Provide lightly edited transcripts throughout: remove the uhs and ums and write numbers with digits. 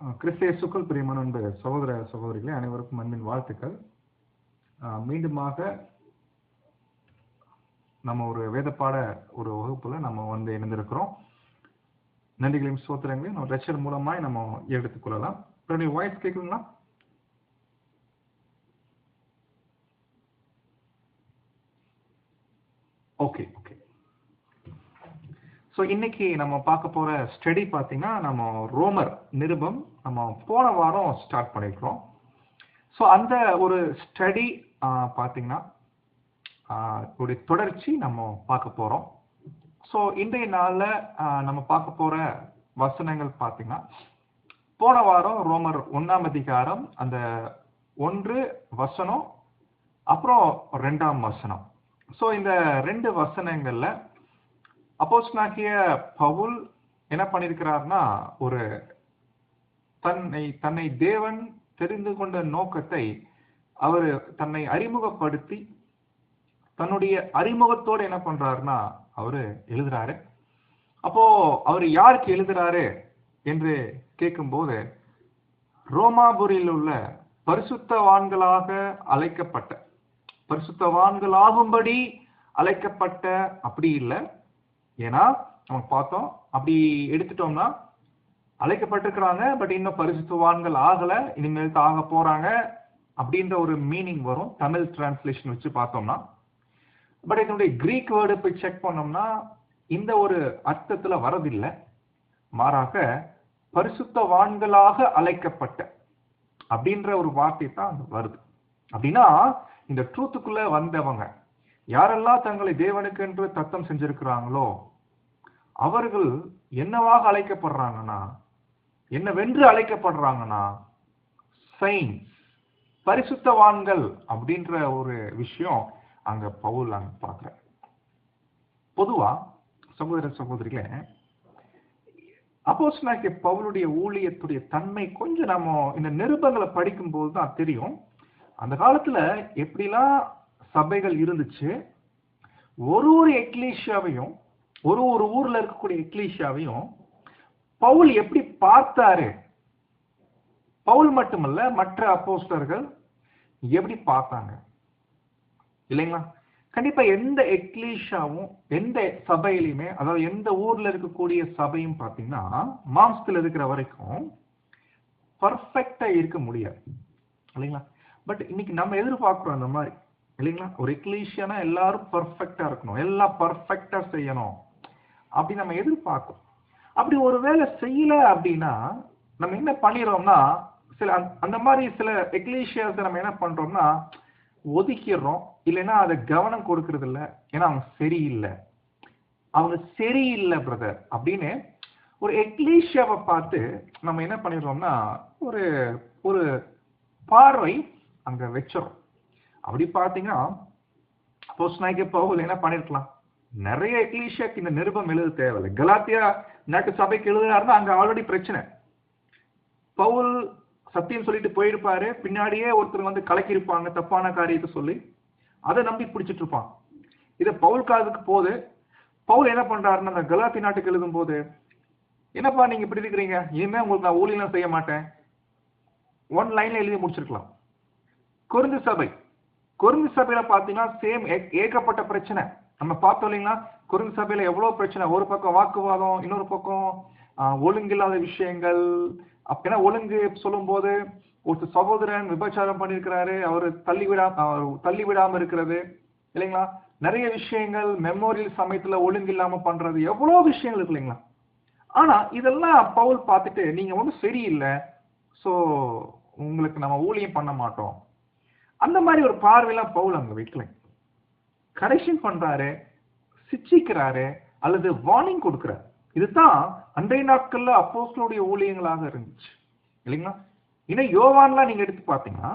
கிறிஸ்து இயேசுக்குள் பிரியமான அன்பு சகோதர சகோதரிகளே, அனைவருக்கும் அன்பின் வாழ்த்துக்கள். மீண்டுமாக நம்ம ஒரு வேதப்பாட ஒரு வகுப்புல நம்ம இணைந்திருக்கிறோம். நன்றிகளையும் ஸ்தோத்திரங்களையும் நம்ம ரெச்சர் மூலமாய் நம்ம எடுத்துக்கொள்ளலாம். வாய்ஸ் கேட்குங்களா? ஓகே. ஸோ இன்னைக்கு நம்ம பார்க்க போற ஸ்டடி பார்த்தீங்கன்னா, நம்ம ரோமர் நிருபம் நம்ம போன வாரம் ஸ்டார்ட் பண்ணியிருக்கிறோம். ஸோ அந்த ஒரு ஸ்டடி பார்த்தீங்கன்னா ஒரு தொடர்ச்சி நம்ம பார்க்க போறோம். ஸோ இன்றைய நாளில் நம்ம பார்க்க போற வசனங்கள் பார்த்தீங்கன்னா, போன வாரம் ரோமர் 1ஆம் அதிகாரம் அந்த 1 வசனம் அப்புறம் 2ஆம் வசனம். ஸோ இந்த 2 வசனங்கள்ல அப்போஸ்தலனாகிய பவுல் என்ன பண்ணியிருக்கிறார்னா, ஒரு தன்னை தேவன் தெரிந்து கொண்ட நோக்கத்தை அவர் தன்னை அறிமுகப்படுத்தி தன்னுடைய அறிமுகத்தோடு என்ன பண்றாருன்னா அவரு எழுதுறாரு. அப்போ அவர் யாருக்கு எழுதுறாரு என்று கேட்கும்போது, ரோமாபுரியில் உள்ள பரிசுத்தவான்களாக அழைக்கப்பட்ட, பரிசுத்தவான்களாகும்படி அழைக்கப்பட்ட, அப்படி இல்லை. ஏன்னா நம்ம பார்த்தோம், அப்படி எடுத்துட்டோம்னா அழைக்கப்பட்டிருக்கிறாங்க, பட் இன்னும் பரிசுத்தவான்கள் ஆகல, இனிமேல் ஆக போறாங்க அப்படின்ற ஒரு மீனிங் வரும் தமிழ் டிரான்ஸ்லேஷன் வச்சு பார்த்தோம்னா. பட் இதனுடைய கிரீக் வேர்டு போய் செக் பண்ணோம்னா இந்த ஒரு அர்த்தத்துல வரதில்லை. மாறாக பரிசுத்தவான்களாக அழைக்கப்பட்ட அப்படின்ற ஒரு வார்த்தை தான் வருது. அப்படின்னா இந்த ட்ரூத்துக்குள்ள வந்தவங்க யாரெல்லாம் தங்களை தேவனுக்கு என்று தத்தம் செஞ்சிருக்கிறாங்களோ அவர்கள் என்னவாக அழைக்கப்படுறாங்கன்னா, என்னவென்று அழைக்கப்படுறாங்கன்னா, செயின்ட்ஸ், பரிசுத்தவான்கள் அப்படின்ற ஒரு விஷயம் அங்க பவுல் அங்க பார்க்கிற. பொதுவா சகோதர சகோதரிகளே, அப்போஸ்தலனாகிய பவுலுடைய ஊழியத்துடைய தன்மை கொஞ்சம் நம்ம இந்த நிருபங்களை படிக்கும் போது தான் தெரியும். அந்த காலத்துல எப்படிலாம் சபைகள் இருந்துச்சு, ஒரு எக்லீஷியாவையும் ஒரு ஊர்ல இருக்கக்கூடிய எக்லீஷியாவையும் பவுல் எப்படி பார்த்தாரு, பவுல் மட்டுமல்ல மற்ற அப்போஸ்தலர்கள் எப்படி பார்த்தாங்க இல்லைங்களா? கண்டிப்பா எந்த எக்லீஷியாவும் எந்த சபையிலுமே, அதாவது எந்த ஊர்ல இருக்கக்கூடிய சபையும் பார்த்தீங்கன்னா மாம்சத்தில் இருக்கிற வரைக்கும் பர்ஃபெக்டா இருக்க முடியாது இல்லைங்களா? பட் இன்னைக்கு நம்ம எதிர்பார்க்கிறோம் அந்த மாதிரி இல்லைங்களா? ஒரு எக்லீஷியானா எல்லாரும் பர்ஃபெக்டா இருக்கணும், எல்லாம் பர்ஃபெக்டா செய்யணும் அப்படி நம்ம எதிர்பார்க்கிறோம். அப்படி ஒரு வேலை செய்யல அப்படின்னா நம்ம என்ன பண்ணிடுறோம்னா, சில அந்த மாதிரி சில எக்லீஷியாஸ் நம்ம என்ன பண்றோம்னா ஒதுக்கிடுறோம், இல்லைன்னா அதை கவனம் கொடுக்கறது இல்லை. ஏன்னா அவங்க சரியில்லை பிரதர் அப்படின்னு ஒரு எக்லீஷியாவை பார்த்து நம்ம என்ன பண்ணிடுறோம்னா ஒரு ஒரு பார்வை அங்க வச்சிடும். அப்படி பார்த்தீங்கன்னா அப்போஸ்தலனாகிய பவுல் என்ன பண்ணிருக்கலாம், நிறைய எக்லீஷியாக்கு இந்த நிருபம் எழுத தேவையில்லை. கலாத்தியா நாட்டு சபைக்கு எழுதுனாருன்னா அங்க ஆல்ரெடி பிரச்சனை. பவுல் சத்தியம் சொல்லிட்டு போயிருப்பாரு, பின்னாடியே ஒருத்தர் கலக்கியிருப்பாங்க தப்பான காரியத்தை சொல்லி, அதை நம்பி பிடிச்சிட்டு இருப்பான். இதை பவுல் காதுக்கு போது பவுல் என்ன பண்றாருன்னா, அந்த கலாத்தி நாட்டுக்கு எழுதும் போது, என்னப்பா நீங்க இப்படி இருக்கிறீங்க, இனிமே உங்களுக்கு நான் ஊழியம் செய்ய மாட்டேன், 1 லைன்ல எழுதி முடிச்சிருக்கலாம். கொரிந்து சபையில பாத்தீங்கன்னா சேம் ஏகப்பட்ட பிரச்சனை நம்ம பார்த்தோம் இல்லைங்களா? கொரிந்து சபையில எவ்வளவு பிரச்சனை, ஒரு பக்கம் வாக்குவாதம், இன்னொரு பக்கம் ஒழுங்கில்லாத விஷயங்கள். அப்படின்னா ஒழுங்கு சொல்லும் போது ஒரு சகோதரன் விபச்சாரம் பண்ணியிருக்கிறாரு, அவரு தள்ளி விடாம இருக்கிறது இல்லைங்களா? நிறைய விஷயங்கள், மெமோரியல் சமயத்துல ஒழுங்கு இல்லாம பண்றது, எவ்வளவு விஷயங்கள் இருக்கு இல்லைங்களா? ஆனா இதெல்லாம் பவுல் பார்த்துட்டு நீங்க ஒன்றும் சரியில்லை, ஸோ உங்களுக்கு நம்ம ஊழியம் பண்ண மாட்டோம் அந்த மாதிரி ஒரு பார்வையெல்லாம் பவுல் அங்க வைக்கல. கரெக்ஷன் பண்றாரு, சிச்சிக்கிறாரு, அல்லது வார்னிங் கொடுக்கிறார். இதுதான் அன்றைய நாட்கள்ல அப்போஸ்தலருடைய ஊழியங்களாக இருந்துச்சு இல்லைங்களா? இன்னும் யோவான்லாம் நீங்க எடுத்து பார்த்தீங்கன்னா,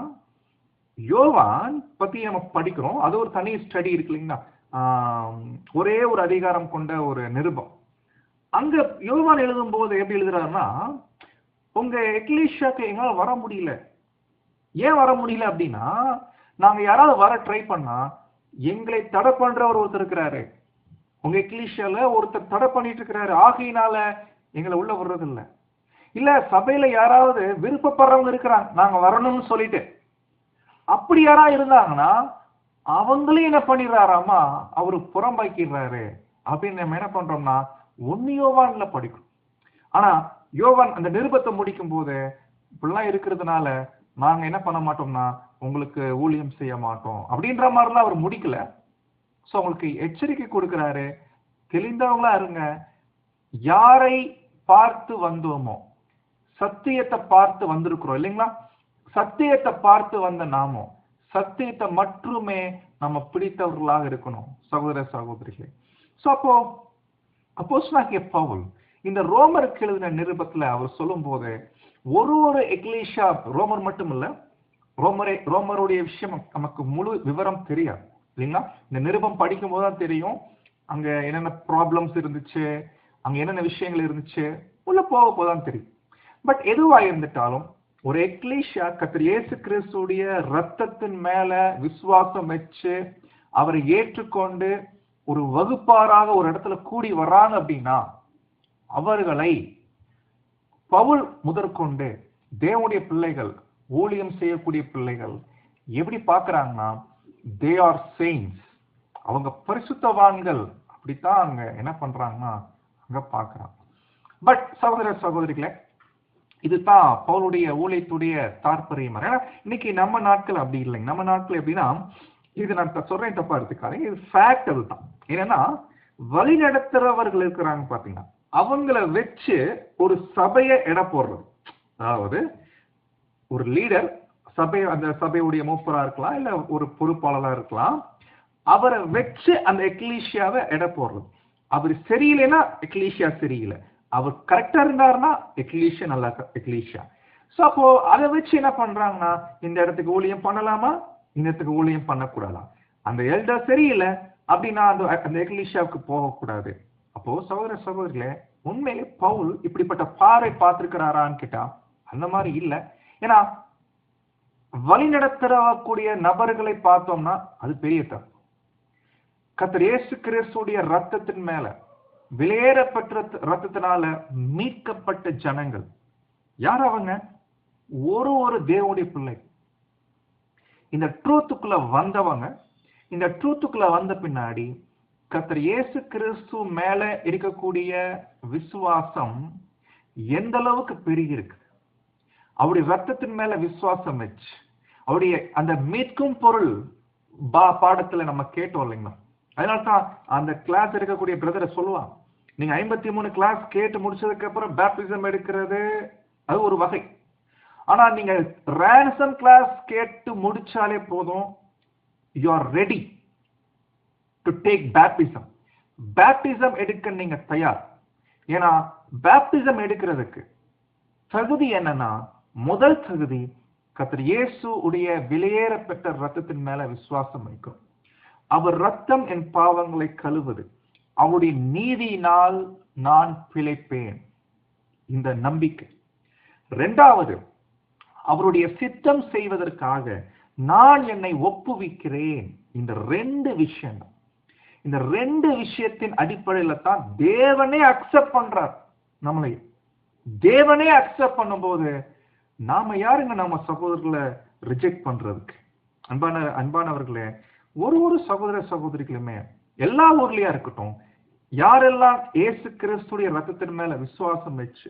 யோவான் பத்தி நம்ம படிக்கிறோம், அது ஒரு தனி ஸ்டடி இருக்கு இல்லைங்களா? ஒரே ஒரு அதிகாரம் கொண்ட ஒரு நிருபம். அங்க யோவான் எழுதும் போது எப்படி எழுதுறாருன்னா, உங்க எக்லீஷியாக்கு எங்களால வர முடியல. ஏன் வர முடியல அப்படின்னா, நாங்க யாராவது வர ட்ரை பண்ணா எங்களை தடை பண்றவர் ஒருத்தர் இருக்கிறாரு, உங்க எக்லீஷியால ஒருத்தர் தடை பண்ணிட்டு இருக்கிறாரு, ஆகையினால எங்களை உள்ள வர்றது இல்லை. இல்ல சபையில யாராவது விருப்பப்படுறவங்க இருக்கிறாங்க நாங்க வரணும்னு சொல்லிட்டு, அப்படி யாரா இருந்தாங்கன்னா அவங்களையும் என்ன பண்ணிடுறாராமா, அவரு புறம்பாக்கிடுறாரு அப்படின்னு நம்ம என்ன பண்றோம்னா 1 யோவான்ல படிக்கும். ஆனா யோவான் அந்த நிருபத்தை முடிக்கும் போது இப்படிலாம் இருக்கிறதுனால நாங்க என்ன பண்ண மாட்டோம்னா உங்களுக்கு ஊழியம் செய்ய மாட்டோம் அப்படின்ற மாதிரிலாம் அவர் முடிக்கல. சோ உங்களுக்கு எச்சரிக்கை கொடுக்கிறாரு, தெளிந்தவங்களா இருங்க. யாரை பார்த்து வந்தோமோ, சத்தியத்தை பார்த்து வந்திருக்கிறோம் இல்லைங்களா? சத்தியத்தை பார்த்து வந்த நாமோ சத்தியத்தை மட்டுமே நம்ம பிடித்தவர்களாக இருக்கணும் சகோதர சகோதரிகளே. சோ அப்போ அப்போஸ்தலனாகிய பவுல் இந்த ரோமருக்கு எழுதின நிருபத்துல அவர் சொல்லும் போது ஒரு எக்லீஷியா, ரோமர் மட்டும் இல்ல, ரோமருடைய விஷயம் நமக்கு முழு விவரம் தெரியாது இல்லைங்களா? இந்த நிருபம் படிக்கும் போதுதான் தெரியும் அங்க என்னென்ன ப்ராப்ளம்ஸ் இருந்துச்சு, அங்க என்னென்ன விஷயங்கள் இருந்துச்சு, உள்ள போக போதான் தெரியும். பட் எதுவா இருந்துட்டாலும் ஒரு எக்லீஷியா கர்த்தர் இயேசு கிறிஸ்துடைய ரத்தத்தின் மேல விசுவாசம் வச்சு அவரை ஏற்றுக்கொண்டு ஒரு வகுப்பாராக ஒரு இடத்துல கூடி வர்றாங்க அப்படின்னா அவர்களை பவுல் முதற்கொண்டு தேவனுடைய பிள்ளைகள், ஊழியம் செய்யக்கூடிய பிள்ளைகள் எப்படி பார்க்கறாங்கன்னா they are saints, அவங்க பரிசுத்தவான்கள் அப்படித்தான் அங்க என்ன பண்றாங்கன்னா அங்க பார்க்கறாங்க. பட் சகோதர சகோதரிகளே, இதுதான் பவுலுடைய ஊழியத்துடைய தாற்பயம். ஏன்னா இன்னைக்கு நம்ம நாட்கள் அப்படி இல்லைங்க. நம்ம நாட்கள் எப்படின்னா, இது நான் சொல்றேன் தப்பா எடுத்துக்காதீங்க, இது ஃபேக்ட். அதுதான் என்னன்னா வழி நடத்துறவர்கள் இருக்கிறாங்க பாத்தீங்கன்னா, அவங்கள வச்சு ஒரு சபையை எடை போடுறது. அதாவது ஒரு லீடர் சபை, அந்த சபையுடைய மூப்பரா இருக்கலாம், இல்ல ஒரு பொறுப்பாளராக இருக்கலாம், அவரை வச்சு அந்த எக்லீஷியாவை எடை போடுறது. அவர் சரியில்லைன்னா எக்லீஷியா சரியில்லை, அவர் கரெக்டா இருந்தாருன்னா எக்லீஷியா நல்லா எக்லீஷியா. சோ அப்போ அதை வச்சு என்ன பண்றாங்கன்னா இந்த இடத்துக்கு ஊழியம் பண்ணலாமா, இந்த இடத்துக்கு ஊழியம் பண்ணக்கூடாதா, அந்த எல்டர் சரியில்லை அப்படின்னா அந்த எக்லீஷியாவுக்கு போகக்கூடாது. அப்போ சகோதர சகோதரிகளே, உண்மையிலே பவுல் இப்படிப்பட்ட பாறை பார்த்திருக்கிறாரான்னு கேட்டா அந்த மாதிரி இல்லை. ஏன்னா வழி நடத்தக்கூடிய நபர்களை பார்த்தோம்னா அது பெரிய தப்பு. கர்த்தர் இயேசு கிறிஸ்துடைய ரத்தத்தின் மேல, விலையேறப்பட்ட ரத்தத்தினால மீட்கப்பட்ட ஜனங்கள் யார் அவங்க? ஒரு தேவனுடைய பிள்ளை. இந்த ட்ரூத்துக்குள்ள வந்தவங்க, இந்த ட்ரூத்துக்குள்ள வந்த பின்னாடி கர்த்தர் இயேசு கிறிஸ்து மேல இருக்கக்கூடிய விசுவாசம் எந்த அளவுக்கு பெருகி இருக்கு, அவருடைய ரத்தத்தின் மேல விசுவாசம் வச்சு அவருடைய அந்த மீட்கும் பொருள் பாடத்துல நம்ம கேட்டோம் இல்லைங்களா? அதனால்தான் அந்த கிளாஸ் இருக்கக்கூடிய பிரதரை சொல்லுவாங்க, நீங்க 53 கிளாஸ் கேட்டு முடிச்சதுக்கு அப்புறம் பேப்டிசம் எடுக்கிறது அது ஒரு வகை. ஆனா நீங்க ransom கிளாஸ் கேட்டு முடிச்சாலே போதும், you are ready to take baptism. Baptism எடுக்க நீங்க தயார். ஏன்னா பேப்டிசம் எடுக்கிறதுக்கு தகுதி என்னன்னா, முதல் தகுதி கர்த்தர் இயேசு உடைய விலையேறப்பட்ட ரத்தத்தின் மேல விசுவாசம் வைக்கும். அவர் ரத்தம் என் பாவங்களை கழுவுது, அவருடைய நீதியினால் நான் பிழைப்பேன், இந்த நம்பிக்கை. இரண்டாவது, அவருடைய சித்தம் செய்வதற்காக நான் என்னை ஒப்புவிக்கிறேன். இந்த 2 விஷயம், இந்த 2 விஷயத்தின் அடிப்படையில தான் தேவனே அக்செப்ட் பண்றார். நம்மளை தேவனே அக்செப்ட் பண்ணும்போது நாம யாருங்க நம்ம சகோதரர்களை ரிஜெக்ட் பண்றதுக்கு? அன்பானவர்களே, ஒரு சகோதர சகோதரிகளுமே எல்லா ஊர்லயா இருக்கட்டும், யாரெல்லாம் இயேசு கிறிஸ்துடைய ரத்தத்தின் மேல விசுவாசம் வச்சு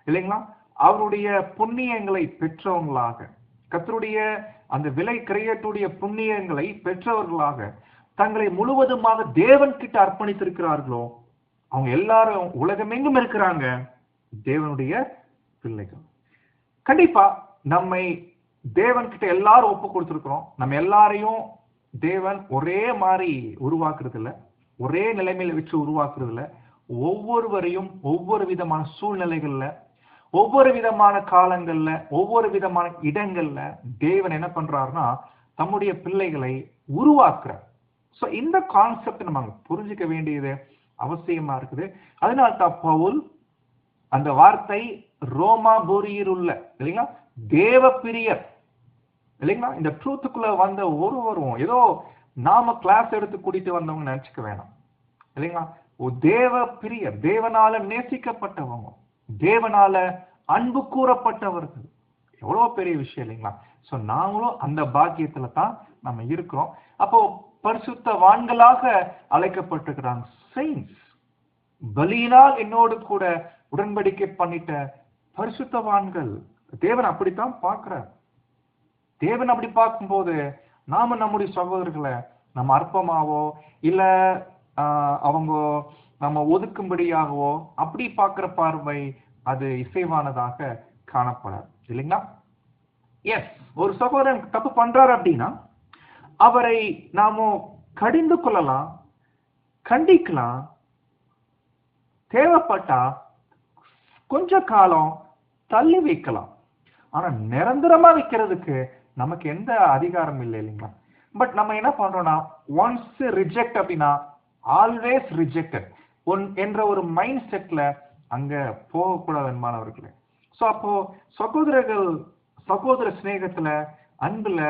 இல்லைங்களா அவருடைய புண்ணியங்களை பெற்றவங்களாக, கர்த்தருடைய அந்த விலை கிரயத்துடைய புண்ணியங்களை பெற்றவர்களாக தங்களை முழுவதுமாக தேவன் கிட்ட அர்ப்பணித்திருக்கிறார்களோ அவங்க எல்லாரும் உலகமெங்கும் இருக்கிறாங்க தேவனுடைய பிள்ளைகள். கண்டிப்பா நம்மை தேவன் கிட்ட எல்லாரும் ஒப்பு கொடுத்திருக்கிறோம். நம்ம எல்லாரையும் தேவன் ஒரே மாதிரி உருவாக்குறது இல்ல, ஒரே நிலைமையில வச்சு உருவாக்குறது இல்ல. ஒவ்வொருவரையும் ஒவ்வொரு விதமான சூழ்நிலைகள்ல, ஒவ்வொரு விதமான காலங்கள்ல, ஒவ்வொரு விதமான இடங்கள்ல தேவன் என்ன பண்றாருன்னா தம்முடைய பிள்ளைகளை உருவாக்குறார். சோ இந்த கான்செப்ட் நம்ம புரிஞ்சுக்க வேண்டியது அவசியமா இருக்குது. அதனால தான் பவுல் அந்த வார்த்தை ரோமாபுரியில் உள்ள இல்லைங்களா தேவ பிரியர் இல்லைங்களா, இந்த ட்ரூத்துக்குள்ள வந்த ஒருவரும் ஏதோ நாம கிளாஸ் எடுத்து கூட்டிட்டு வந்தவங்க நினைச்சுக்க வேணாம் இல்லைங்களா. தேவ பிரியர், தேவனால நேசிக்கப்பட்டவங்க, தேவனால அன்பு கூறப்பட்டவர்கள். எவ்வளவு பெரிய விஷயம் இல்லைங்களா? சோ நாங்களும் அந்த பாக்கியத்துல தான் நம்ம இருக்கிறோம். அப்போ பரிசுத்தவான்களாக அழைக்கப்பட்டிருக்கிறாங்க. செயின்ஸ், பலியினால் என்னோடு கூட உடன்படிக்கை பண்ணிட்ட பரிசுத்தவான்கள். தேவன் அப்படித்தான் பார்க்கிறார். தேவன் அப்படி பார்க்கும்போது நாம நம்முடைய சகோதரர்களை நம்ம அற்பமாவோ இல்ல அவங்க நம்ம ஒதுக்கும்படியாகவோ அப்படி பார்க்கிற பார்வை அது இசைவானதாக காணப்படாது இல்லைங்களா? எஸ், ஒரு சகோதரன் தப்பு பண்றாரு அப்படின்னா அவரை நாம கடிந்து கொள்ளலாம், கண்டிக்கலாம், தேவைப்பட்டா கொஞ்ச காலம் தள்ளி வைக்கலாம். ஆனா நிரந்தரமா வைக்கிறதுக்கு நமக்கு எந்த அதிகாரம் இல்லை இல்லைங்களா? பட் நம்ம என்ன பண்றோம்னா, ஒன்ஸ் ரிஜெக்ட் அப்படின்னா ஆல்வேஸ் ரிஜெக்டட் என்ற ஒரு மைண்ட் செட்ல அங்க போகக்கூடாது மாணவர்களே. சோ அப்போ சகோதரர்கள் சகோதர சிநேகத்துல அன்புல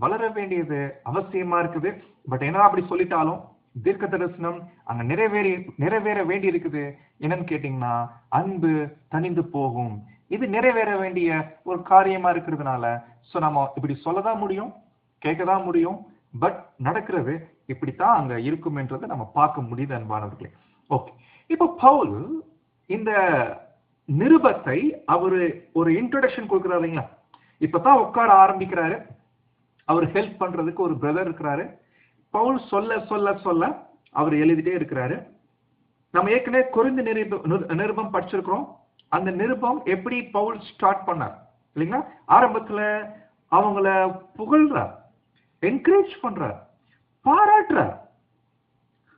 வளர வேண்டியது அவசியமா இருக்குது. பட் என்ன அப்படி சொல்லிட்டாலும் தீர்க்க தரிசனம் அங்க நிறைவேற வேண்டி இருக்குது. என்னன்னு கேட்டீங்கன்னா, அன்பு தனிந்து போகும். இது நிறைவேற வேண்டிய ஒரு காரியமா இருக்கிறதுனால சோ நம்ம இப்படி சொல்லதான் முடியும், கேட்கதான் முடியும். பட் நடக்கிறது இப்படித்தான் அங்க இருக்கும் என்றதை நம்ம பார்க்க முடியுது அன்பானவர்களே. ஓகே, இப்போ பவுல் இந்த நிருபத்தை அவரு ஒரு இன்ட்ரோடக்ஷன் கொடுக்கிறாரு இல்லைங்களா? இப்பதான் உட்கார ஆரம்பிக்கிறாரு. அவர் ஹெல்ப் பண்றதுக்கு ஒரு பிரதர் இருக்கிறாரு. பவுல் சொல்ல சொல்ல சொல்ல அவர் எழுதிட்டே இருக்கிறாரு. நம்ம ஏற்கனவே கொரிந்து நிருபம் படிச்சிருக்கிறோம். அந்த நிருபம் எப்படி பவுல் ஸ்டார்ட் பண்ணார் இல்லைங்களா? ஆரம்பத்துல அவங்கள புகழ்றார், என்கரேஜ் பண்றார், பாராட்டுறார்.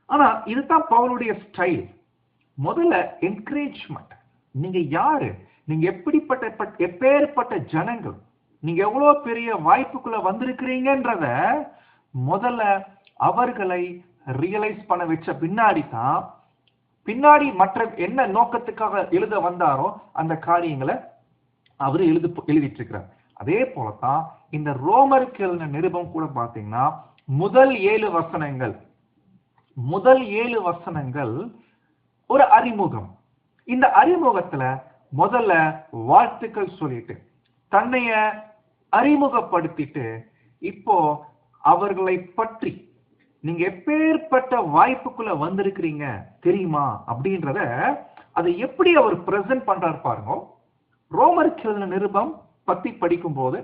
ஆனா இதுதான் பவுலுடைய ஸ்டைல். முதல்ல என்கரேஜ்மெண்ட். நீங்க யாரு, நீங்க எப்பேற்பட்ட ஜனங்கள், நீங்க எவ்வளவு பெரிய வாய்ப்புக்குள்ள வந்திருக்கிறீங்கன்றத முதல்ல அவர்களை ரியலைஸ் பண்ண வச்ச பின்னாடி மற்ற என்ன நோக்கத்துக்காக எழுத வந்தாரோ அந்த காரியங்களை அவரு எழுதிட்டு இருக்கிறார். அதே போலதான் இந்த ரோமருக்கு எழுதின நிருபம் கூட பாத்தீங்கன்னா முதல் 7 வசனங்கள் ஒரு அறிமுகம். இந்த அறிமுகத்துல முதல்ல வாழ்த்துக்கள் சொல்லிட்டு தன்னைய அறிமுகப்படுத்திட்டு இப்போ அவர்களை பற்றி நீங்க எப்பேற்பட்ட வாய்ப்புக்குள்ள வந்திருக்கிறீங்க தெரியுமா அப்படின்றத அதை எப்படி அவர் பிரசன்ட் பண்றாரு பாருங்க. ரோமருக்கு எழுதின நிருபம் பத்தி படிக்கும் போது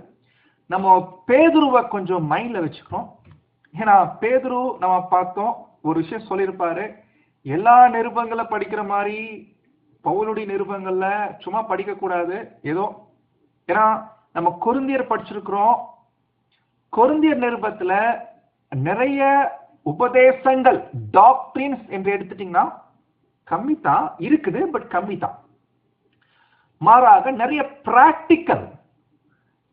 நம்ம பேதுருவை கொஞ்சம் மைண்ட்ல வச்சுக்கிறோம். ஏன்னா பேதுரு நம்ம பார்த்தோம், ஒரு விஷயம் சொல்லியிருப்பாரு, எல்லா நிருபங்களை படிக்கிற மாதிரி பவுலுடைய நிருபங்கள்ல சும்மா படிக்க கூடாது ஏதோ. ஏன்னா நம்ம கொரிந்தியர் படிச்சிருக்கிறோம். கொரிந்தியர் நிருபத்துல நிறைய உபதேசங்கள், டாக்ட்ரின்ஸ் என்று எடுத்துட்டீங்கன்னா கம்மி தான் இருக்குது, பட் கம்மி தான். மாறாக நிறைய பிராக்டிக்கல்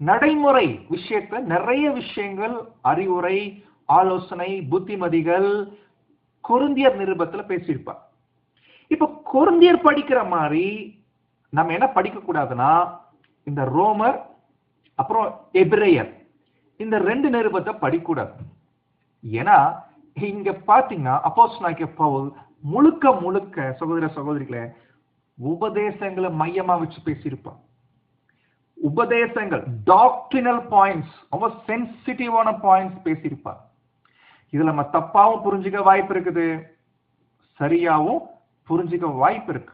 நடைமுறை விஷயத்துல நிறைய விஷயங்கள், அறிவுரை, ஆலோசனை, புத்திமதிகள் கொரிந்தியர் நிருபத்துல பேசியிருப்பார். இப்ப கொரிந்தியர் படிக்கிற மாதிரி நம்ம என்ன படிக்க கூடாதுன்னா இந்த ரோமர் அப்புறம் எபிரேயர் இந்த 2 நிருபத்தை படிக்கூடாது. ஏன்னா இங்க பாத்தீங்கன்னா அப்போஸ்தலனாகிய பவுல் முழுக்க சகோதர சகோதரிகளே உபதேசங்களை மையமா வச்சு பேசியிருப்பார். உபதேசங்கள், டாக்ட்ரினல் பாயிண்ட்ஸ், ரொம்ப சென்சிட்டிவான பாயிண்ட்ஸ் பேசியிருப்பார். இதுல நம்ம தப்பாவும் புரிஞ்சுக்க வாய்ப்பு இருக்குது, சரியாவும் புரிஞ்சுக்க வாய்ப்பு இருக்கு.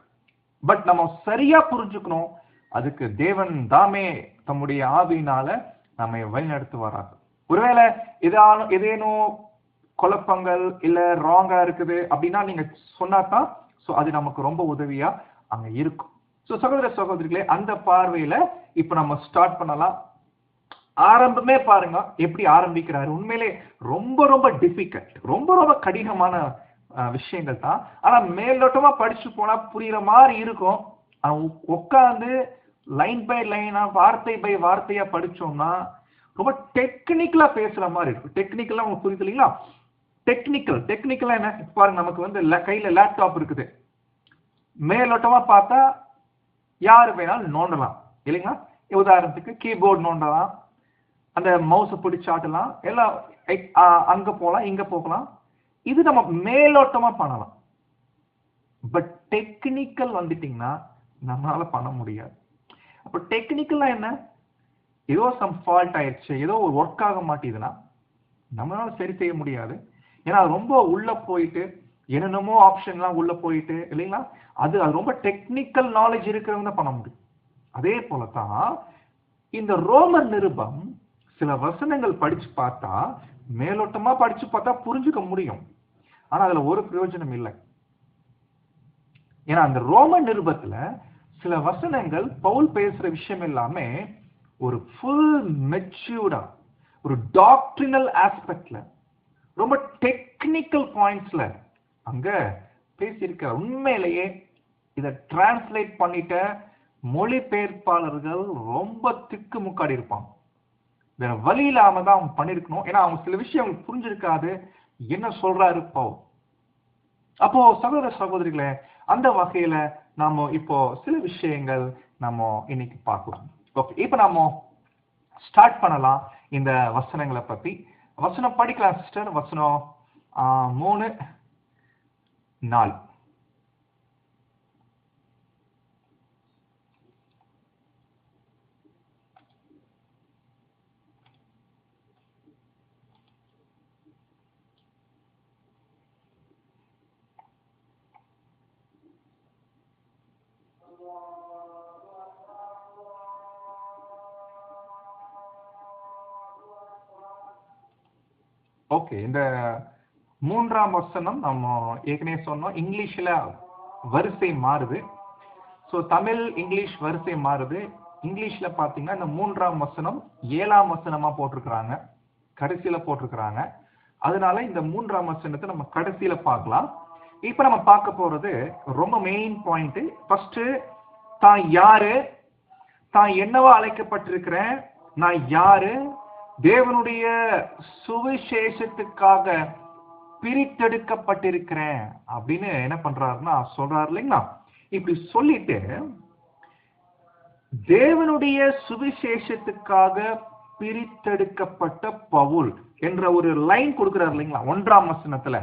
பட் நம்ம சரியா புரிஞ்சுக்கணும். அதுக்கு தேவன் தாமே தம்முடைய ஆவியினால நம்ம வழிநடத்துவாராக. ஒருவேளை ஏதேனும் குழப்பங்கள் இல்ல ராங்கா இருக்குது அப்படின்னா நீங்க சொன்னாதான் அது நமக்கு ரொம்ப உதவியா அங்க இருக்கும். சகோதர சகோதரிகளே, அந்த பார்வையில இப்ப நம்ம ஸ்டார்ட் பண்ணலாம். ஆரம்பமே பாருங்க எப்படி ஆரம்பிக்கிறாரு. உண்மையிலே ரொம்ப டிஃபிகல்ட், ரொம்ப கடினமான விஷயங்கள் தான். ஆனா மேலோட்டமா படிச்சு போனா புரியுற மாதிரி இருக்கும். உட்கார்ந்து லைன் பை லைனா வார்த்தை பை வார்த்தையா படிச்சோம்னா ரொம்ப டெக்னிக்கலா பேசுற மாதிரி இருக்கும். டெக்னிக்கலா உங்களுக்கு புரியுது இல்லைங்களா? டெக்னிக்கலா என்ன பாருங்க, நமக்கு வந்து கையில லேப்டாப் இருக்குது. மேலோட்டமா பார்த்தா யாரு வேணாலும் நோண்டலாம் இல்லைங்களா? உதாரணத்துக்கு கீபோர்டு நோண்டலாம், அந்த மவுஸை பிடிச்சு ஆட்டலாம், எல்லாம் அங்க போகலாம் இங்க போகலாம். இது நம்ம மேலோட்டமா பண்ணலாம். பட் டெக்னிக்கல் வந்துட்டீங்கன்னா நம்மளால பண்ண முடியாது. அப்ப டெக்னிக்கலா என்ன, ஏதோ சம் ஃபால்ட் ஆயிடுச்சு, ஏதோ ஒரு ஒர்க் ஆக மாட்டேதுன்னா நம்மளால சரி செய்ய முடியாது. ஏன்னா ரொம்ப உள்ள போயிட்டு என்னென்னமோ ஆப்ஷன்லாம் உள்ள போயிட்டு இல்லைங்களா, அது ரொம்ப டெக்னிக்கல் நாலேஜ் இருக்கிறவங்க தான் பண்ண முடியும். அதே போலதான் இந்த ரோமர் நிருபம் சில வசனங்கள் படிச்சு பார்த்தா, மேலோட்டமா படிச்சு பார்த்தா புரிஞ்சுக்க முடியும். ஆனா அதுல ஒரு பிரயோஜனம் இல்லை. ஏன்னா அந்த ரோமன் நிருபத்துல சில வசனங்கள் பவுல் பேசுற விஷயம் எல்லாமே ஒரு ஃபுல் மெச்சூர்டா, ஒரு டாக்ட்ரினல் ஆஸ்பெக்ட்ல, ரொம்ப டெக்னிக்கல் பாயிண்ட்ஸ்ல அங்க பேசியிருக்க. உண்மையிலேயே இதை டிரான்ஸ்லேட் பண்ணிட்ட மொழிபெயர்ப்பாளர்கள் ரொம்ப திக்கு முக்காடி இருப்பாங்க. வேற வழி இல்லாம தான் அவங்க பண்ணிருக்கணும். ஏன்னா அவங்க சில விஷயம் அவங்களுக்கு புரிஞ்சிருக்காது, என்ன சொல்றாரு பவுல். அப்போ சகோதர சகோதரிகளே, அந்த வகையில நாம இப்போ சில விஷயங்கள் நம்ம இன்னைக்கு பார்க்கலாம். ஓகே, இப்ப நாம ஸ்டார்ட் பண்ணலாம் இந்த வசனங்களை பத்தி. வசனம் படிக்கலாம் சிஸ்டர். வசனம் 3:4. ஓகே, இந்த 3ஆம் வசனம் நம்ம ஏற்கனவே சொன்னோம், இங்கிலீஷ்ல வரிசை மாறுது. ஸோ தமிழ் இங்கிலீஷ் வரிசை மாறுது. இங்கிலீஷ்ல பாத்தீங்கன்னா இந்த 3ஆம் வசனம் 7ஆம் வசனமா போட்டிருக்கிறாங்க, கடைசியில போட்டிருக்கிறாங்க. அதனால இந்த 3ஆம் வசனத்தை நம்ம கடைசியில பார்க்கலாம். இப்ப நம்ம பார்க்க போறது ரொம்ப மெயின் பாயிண்ட். ஃபர்ஸ்ட், தான் யாரு, தான் என்னவா அழைக்கப்பட்டிருக்கிறேன், நான் யாரு, தேவனுடைய சுவிசேஷத்துக்காக பிரித்தெடுக்கப்பட்டிருக்கிறேன் அப்படின்னு என்ன பண்றாருன்னா சொல்றாரு இல்லைங்களா. இப்படி சொல்லிட்டு தேவனுடைய சுவிசேஷத்துக்காக பிரித்தெடுக்கப்பட்ட பவுல் என்ற ஒரு லைன் கொடுக்கிறார் இல்லைங்களா 1ஆம் வசனத்துல.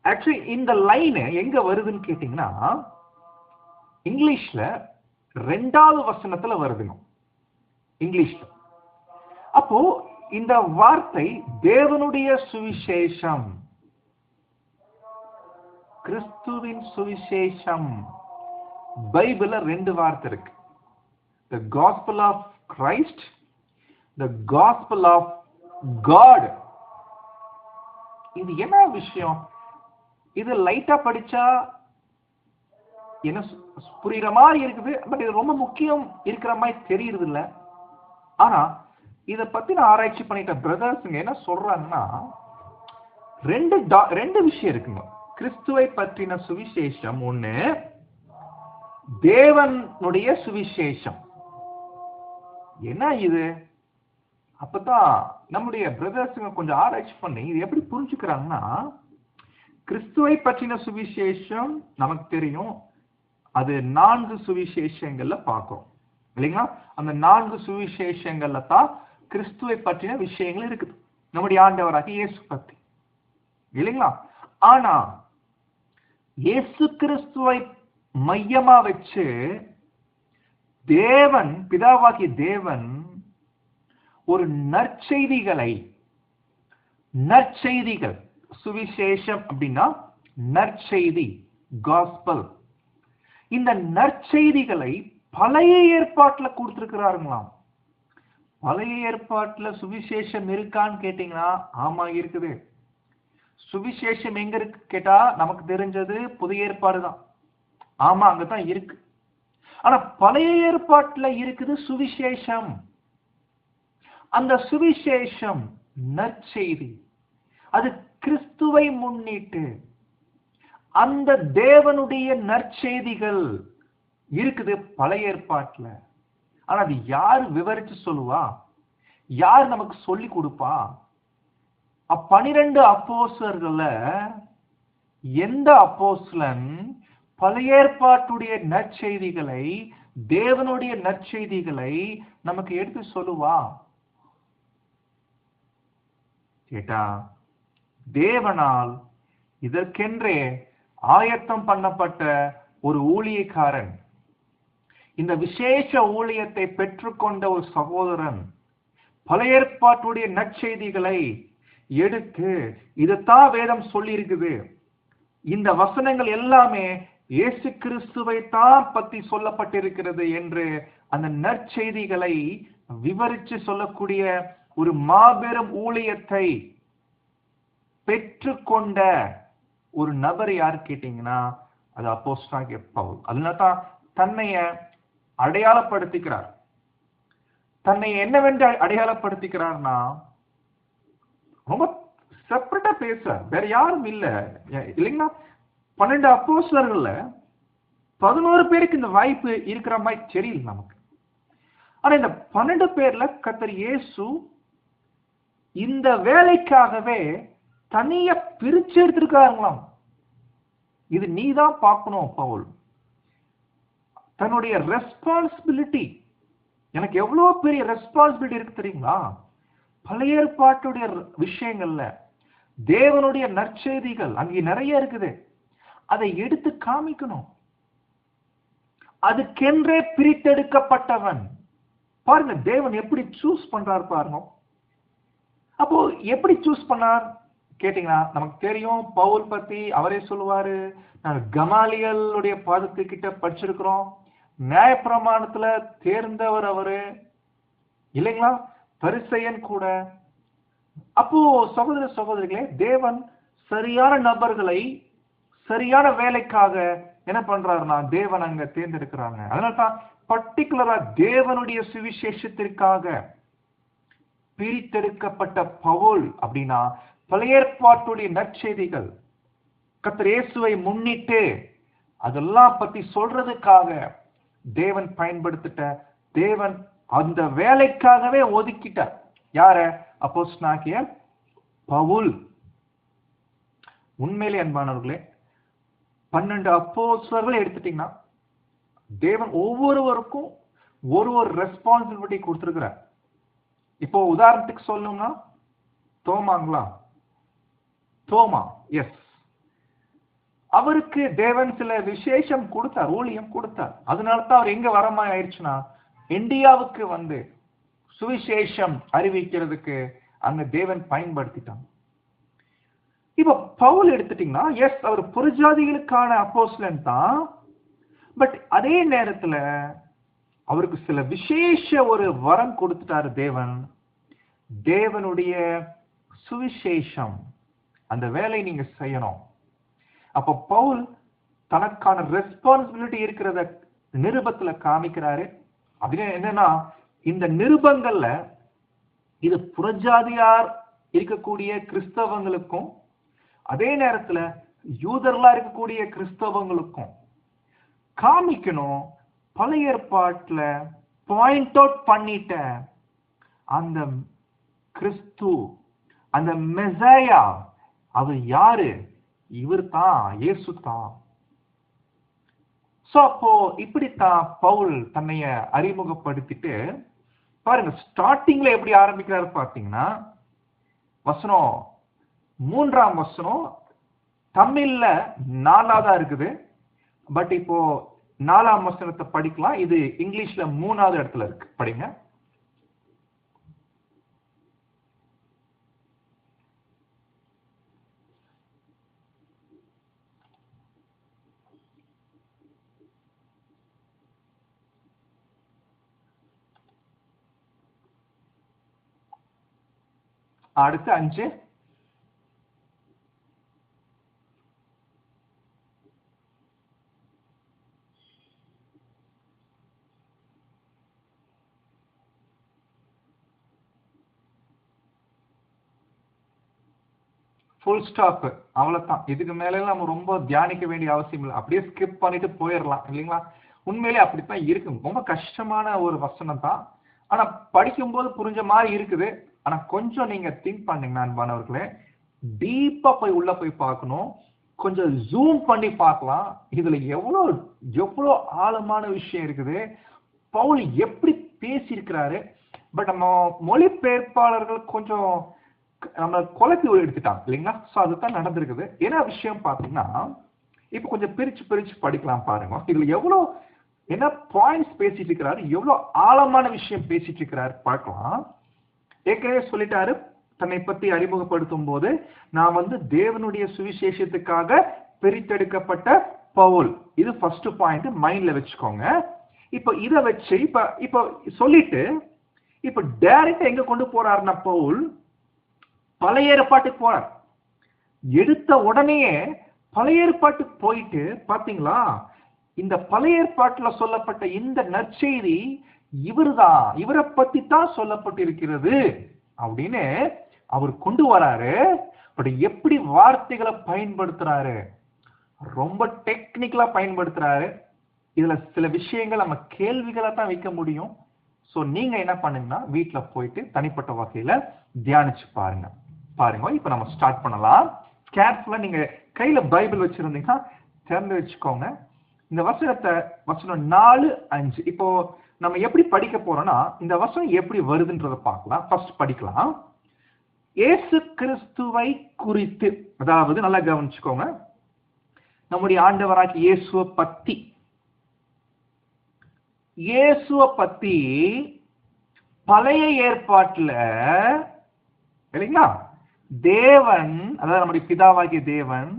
ஆக்சுவலி இந்த லைன் எங்க வருதுன்னு கேட்டீங்கன்னா இங்கிலீஷ்ல 2வது வசனத்துல வருதுங்க இங்கிலீஷ்ல. அப்போ இந்த வார்த்தை தேவனுடைய சுவிசேஷம், கிறிஸ்துவின் சுவிசேஷம். பைபிள்ல 2 வார்த்தை இருக்கு, the gospel of Christ, the gospel of God. இது என்ன விஷயம், இது லைட்டா படிச்சா என்ன புரியுற மாதிரி இருக்குது, பட் இது ரொம்ப முக்கியம் இருக்கிற மாதிரி தெரியுது இல்ல. ஆனா இத பத்தி நான் ஆராய்ச்சி பண்ணிட்ட பிரதர்ஸுங்க என்ன சொல்றாங்கன்னா, ரெண்டு விஷயம் இருக்குங்க. கிறிஸ்துவை பற்றின சுவிசேஷம் ஒண்ணு, தேவனுடைய சுவிசேஷம். என்ன இது? அப்பதான் நம்முடைய பிரதர்ஸுங்க கொஞ்சம் ஆராய்ச்சி பண்ணி இது எப்படி புரிஞ்சுக்கிறாங்கன்னா, கிறிஸ்துவை பற்றின சுவிசேஷம் நமக்கு தெரியும், அது 4 சுவிசேஷங்கள்ல பார்க்கிறோம் இல்லைங்களா. அந்த 4 சுவிசேஷங்கள்ல தான் கிறிஸ்துவை பற்றின விஷயங்கள் இருக்குது, நம்முடைய ஆண்டவராகிய இயேசு பத்தி இல்லைங்களா. ஆனா இயேசு கிறிஸ்துவை மையமா வச்சு தேவன், பிதாவாகிய தேவன் ஒரு நற்செய்திகள், சுவிசேஷம் அப்படின்னா நற்செய்தி, காஸ்பல். இந்த நற்செய்திகளை பழைய ஏற்பாட்டுல கொடுத்திருக்கிறாருங்களாம். பழைய ஏற்பாட்டுல சுவிசேஷம் இருக்கான்னு கேட்டீங்கன்னா ஆமா இருக்குது. சுவிசேஷம் எங்க இருக்கு கேட்டா நமக்கு தெரிஞ்சது புதிய ஏற்பாடு தான். ஆமா, அங்கதான் இருக்கு. ஆனா பழைய ஏற்பாட்டுல இருக்குது சுவிசேஷம். அந்த சுவிசேஷம் நற்செய்தி, அது கிறிஸ்துவை முன்னிட்டு அந்த தேவனுடைய நற்செய்திகள் இருக்குது பழைய ஏற்பாட்டுல. ஆனா அது யார் விவரிச்சு சொல்லுவா, யார் நமக்கு சொல்லி கொடுப்பா? 12 அப்போஸ்தலர்கள்ல எந்த அப்போஸ்தலன் பழைய ஏற்பாட்டுடைய நற்செய்திகளை, தேவனுடைய நற்செய்திகளை நமக்கு எடுத்து சொல்லுவா கேட்டா, தேவனால் இதற்கென்றே ஆயத்தம் பண்ணப்பட்ட ஒரு ஊழியக்காரன், இந்த விசேஷ ஊழியத்தை பெற்றுக்கொண்ட ஒரு சகோதரன் பழைய ஏற்பாட்டுடைய நற்செய்திகளை எடுத்து இதுதான் வேதம் சொல்லி இருக்குது, இந்த வசனங்கள் எல்லாமே இயேசு கிறிஸ்துவை தான் பத்தி சொல்லப்பட்டிருக்கிறது என்று அந்த நற்செய்திகளை விவரிச்சு சொல்லக்கூடிய ஒரு மாபெரும் ஊழியத்தை பெற்றுக்கொண்ட ஒரு நபர் யாரு கேட்டீங்கன்னா அது அப்போஸ்தலனாகிய பவுல். அதனால்தான் தன்னைய அடையாளப்படுத்திக்கிறார். தன்னை என்னவென்று அடையாளப்படுத்திக்கிறார்னா, ரொம்ப செப்பரேட்டா பேசுறார், வேற யாரும் இல்ல இல்லைங்களா. 12 அப்போஸ்தலர்கள்ல 11 பேருக்கு இந்த வாய்ப்பு இருக்கிற மாதிரி தெரியல நமக்கு. ஆனா இந்த 12 பேர்ல கர்த்தர் இயேசு இந்த வேலைக்காகவே தனியா பிரிச்சு எடுத்திருக்காங்களாம். இது நீதான் பார்க்கணும் பவுல். தன்னுடைய ரெஸ்பான்சிபிலிட்டி, எனக்கு எவ்வளவு பெரிய ரெஸ்பான்சிபிலிட்டி இருக்கு தெரியுங்களா. பழைய ஏற்பாட்டுடைய விஷயங்கள்ல தேவனுடைய நற்செய்திகள் அங்கே நிறைய இருக்குது, அதை எடுத்து காமிக்கணும். அதுக்கென்றே பிரித்தெடுக்கப்பட்டவன். பாருங்க தேவன் எப்படி சூஸ் பண்றார் பாருங்க. அப்போ எப்படி சூஸ் பண்ணார் கேட்டீங்கன்னா, நமக்கு தெரியும் பவுல் பத்தி அவரே சொல்லுவாரு, நாங்க கமாலியலுடைய பாதத்துக்கிட்ட படிச்சிருக்கிறோம், நியாயப்பிரமாணத்துல தேர்ந்தவர் அவரு இல்லைங்களா, பரிசேயன் கூட. அப்போ சகோதர சகோதரிகளே, தேவன் சரியான நபர்களை சரியான வேலைக்காக என்ன பண்றாருன்னா தேவன் அங்க தேர்ந்தெடுக்கிறாங்க. அதனால்தான் பர்டிகுலரா தேவனுடைய சுவிசேஷத்திற்காக பிரித்தெடுக்கப்பட்ட பவுல் அப்படின்னா பழைய ஏற்பாட்டுடைய நற்செய்திகள் கர்த்தர் இயேசுவை முன்னிட்டு அதெல்லாம் பத்தி சொல்றதுக்காக தேவன் பயன்படுத்திட்ட, தேவன் அந்த வேலைக்காகவே ஒதுக்கிட்டார். யார? அப்போஸ்தலனாகிய பவுல். உண்மையிலே அன்பானவர்களே, 12 அப்போஸ்தலர்களை எடுத்துட்டீங்கன்னா தேவன் ஒவ்வொருவருக்கும் ஒரு ஒரு ரெஸ்பான்சிபிலிட்டி கொடுத்திருக்கிறார். இப்போ உதாரணத்துக்கு சொல்லணும்னா தோமா, எஸ், அவருக்கு தேவன் சில விசேஷம் கொடுத்தார், ஊழியம் கொடுத்தார். அதனாலதான் அவர் எங்க வரமா ஆயிடுச்சுன்னா இந்தியாவுக்கு வந்து சுவிசேஷம் அறிவிக்கிறதுக்கு அங்க தேவன் பயன்படுத்திட்டாங்க. இப்ப பவுல் எடுத்துட்டீங்கன்னா, எஸ், அவர் புறஜாதிகளுக்கான அப்போஸ்தலன் தான். பட் அதே நேரத்துல அவருக்கு சில விசேஷ ஒரு வரம் கொடுத்துட்டாரு தேவன். தேவனுடைய சுவிசேஷம், அந்த வேலை நீங்க செய்யணும். அப்ப பவுல் தனக்கான ரெஸ்பான்சிபிலிட்டி இருக்கிறத நிருபத்துல காமிக்கிறாரு. அப்படின்னு என்னன்னா, இந்த நிருபங்கள்ல இது புறஜாதியார் இருக்கக்கூடிய கிறிஸ்தவங்களுக்கும் அதே நேரத்துல யூதர்களா இருக்கக்கூடிய கிறிஸ்தவங்களுக்கும் காமிக்கணும். பழைய ஏற்பாட்டுல பாயிண்ட் அவுட் பண்ணிட்ட அந்த கிறிஸ்து, அந்த மெசாயா, அவர் யாரு? இவர் தான், இயேசு தான். சோ அப்போ இப்படித்தான் பவுல் தன்னைய அறிமுகப்படுத்திட்டு பாருங்க, ஸ்டார்டிங்ல எப்படி ஆரம்பிக்கிறாரு பாத்தீங்கன்னா, வசனம் 3ஆம் வசனம் தமிழ்ல 4ஆவதா இருக்குது. பட் இப்போ 4ஆம் வசனத்தை படிக்கலாம். இது இங்கிலீஷ்ல 3ஆவது இடத்துல இருக்கு, படிங்க. அடுத்து 5. ஃபுல் ஸ்டாப், அவ்வளவுதான். இதுக்கு மேல நம்ம ரொம்ப தியானிக்க வேண்டிய அவசியம் இல்லை, அப்படியே ஸ்கிப் பண்ணிட்டு போயிடலாம் இல்லைங்களா. உண்மையிலே அப்படித்தான் இருக்கு. ரொம்ப கஷ்டமான ஒரு வசனம் தான், ஆனா படிக்கும்போது புரிஞ்ச மாதிரி இருக்குது. ஆனா கொஞ்சம் நீங்க திங்க் பண்ணீங்கன்னா அன்பானவர்களே, டீப்பா போய் உள்ள போய் பார்க்கணும், கொஞ்சம் ஜூம் பண்ணி பார்க்கலாம். இதுல எவ்வளவு ஆழமான விஷயம் இருக்குது, பவுல் எப்படி பேசியிருக்கிறாரு. பட் நம்ம மொழிபெயர்ப்பாளர்கள் கொஞ்சம் நம்ம குழப்பி எடுத்துட்டாங்க இல்லைங்களா. சோ அதுதான் நடந்திருக்குது. என்ன விஷயம் பாத்தீங்கன்னா, இப்ப கொஞ்சம் பிரிச்சு படிக்கலாம் பாருங்க. இதுல எவ்வளவு என்ன பாயிண்ட்ஸ் பேசிட்டு இருக்கிறாரு, எவ்வளவு ஆழமான விஷயம் பேசிட்டு இருக்கிறாரு பார்க்கலாம். ஏற்கனவே சொல்லிட்டாரு, தன்னை பத்தி அறிமுகப்படுத்தும் போது நான் தேவனுடைய சுவிசேஷத்துக்காக பிரித்தெடுக்கப்பட்ட பவுல். இது ஃபர்ஸ்ட் பாயிண்ட், மைண்ட்ல வச்சுக்கோங்க. இப்ப இத வச்சு இப்ப சொல்லிட்டு இப்ப டைரக்டா எங்க கொண்டு போறாருன்னா, பவுல் பழைய ஏற்பாட்டுக்கு போறார். எடுத்த உடனேயே பழைய ஏற்பாட்டுக்கு போயிட்டு பாத்தீங்களா, இந்த பழைய ஏற்பாட்டுல சொல்லப்பட்ட இந்த நற்செய்தி இவர்தான், இவரை பத்தி தான் சொல்லப்பட்டிருக்கிறது அப்படின்னு அவர் கொண்டு வராரு. பட் எப்படி வார்த்தைகளை பயன்படுத்துறாரு, ரொம்ப டெக்னிக்கலா பயன்படுத்துறாரு. இதுல சில விஷயங்கள் நம்ம கேள்விகளை தான் வைக்க முடியும். சோ நீங்க என்ன பண்ணுங்கன்னா, வீட்டுல போயிட்டு தனிப்பட்ட வகையில தியானிச்சு பாருங்க. இப்ப நம்ம ஸ்டார்ட் பண்ணலாம். கேர்ஃபுல்லா நீங்க கையில பைபிள் வச்சிருந்தீங்கன்னா திறந்து வச்சுக்கோங்க. இந்த வசனம் 4-5. இப்போ நம்ம எப்படி படிக்க போறோம்னா, இந்த வசனம் எப்படி வருதுன்றத பார்க்கலாம். ஃபர்ஸ்ட் படிக்கலாம். இயேசு கிறிஸ்துவை குறித்து, அதாவது நல்லா கவனிச்சுக்கோங்க, நம்முடைய ஆண்டவராகிய இயேசுவை பத்தி பழைய ஏற்பாட்டுல இல்லைங்களா, தேவன், அதாவது நம்முடைய பிதாவாகிய தேவன்,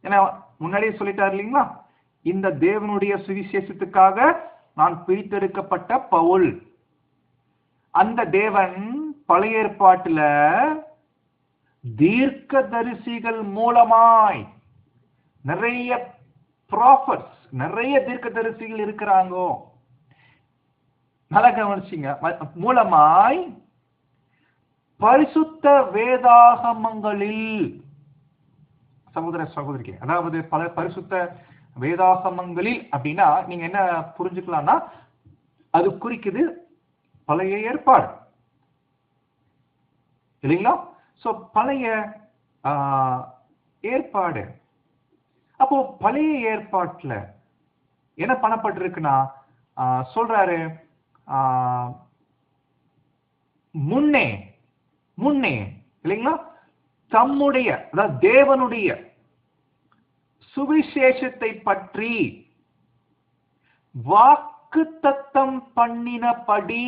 ஏன்னா முன்னாடியே சொல்லிட்டாரு இல்லைங்களா, இந்த தேவனுடைய சுவிசேஷத்துக்காக நான் பிரித்தெடுக்கப்பட்ட பவுல். அந்த தேவன் பழைய ஏற்பாட்டுல தீர்க்கதரிசிகள் மூலமாய், நிறைய ப்ராஃபட்ஸ், நிறைய தீர்க்கதரிசிகள் இருக்கிறாங்க, நல்லா கவனிச்சிங்க, மூலமாய் பரிசுத்த வேதாகமங்களில், சகோதர சகோதரிக்கு, அதாவது பல பரிசுத்த வேதாகமங்களில் அப்படின்னா நீங்க என்ன புரிஞ்சுக்கலாம்னா, அது குறிக்குது பழைய ஏற்பாடு இல்லைங்களா. சோ பழைய ஏற்பாடு. அப்போ பழைய ஏற்பாட்டுல என்ன பண்ணப்பட்டிருக்குன்னா, சொல்றாரு, முன்னே இல்லைங்களா, தம்முடைய, அதாவது தேவனுடைய சுவிசேஷத்தை பற்றி வாக்குத்தத்தம் பண்ணினபடி,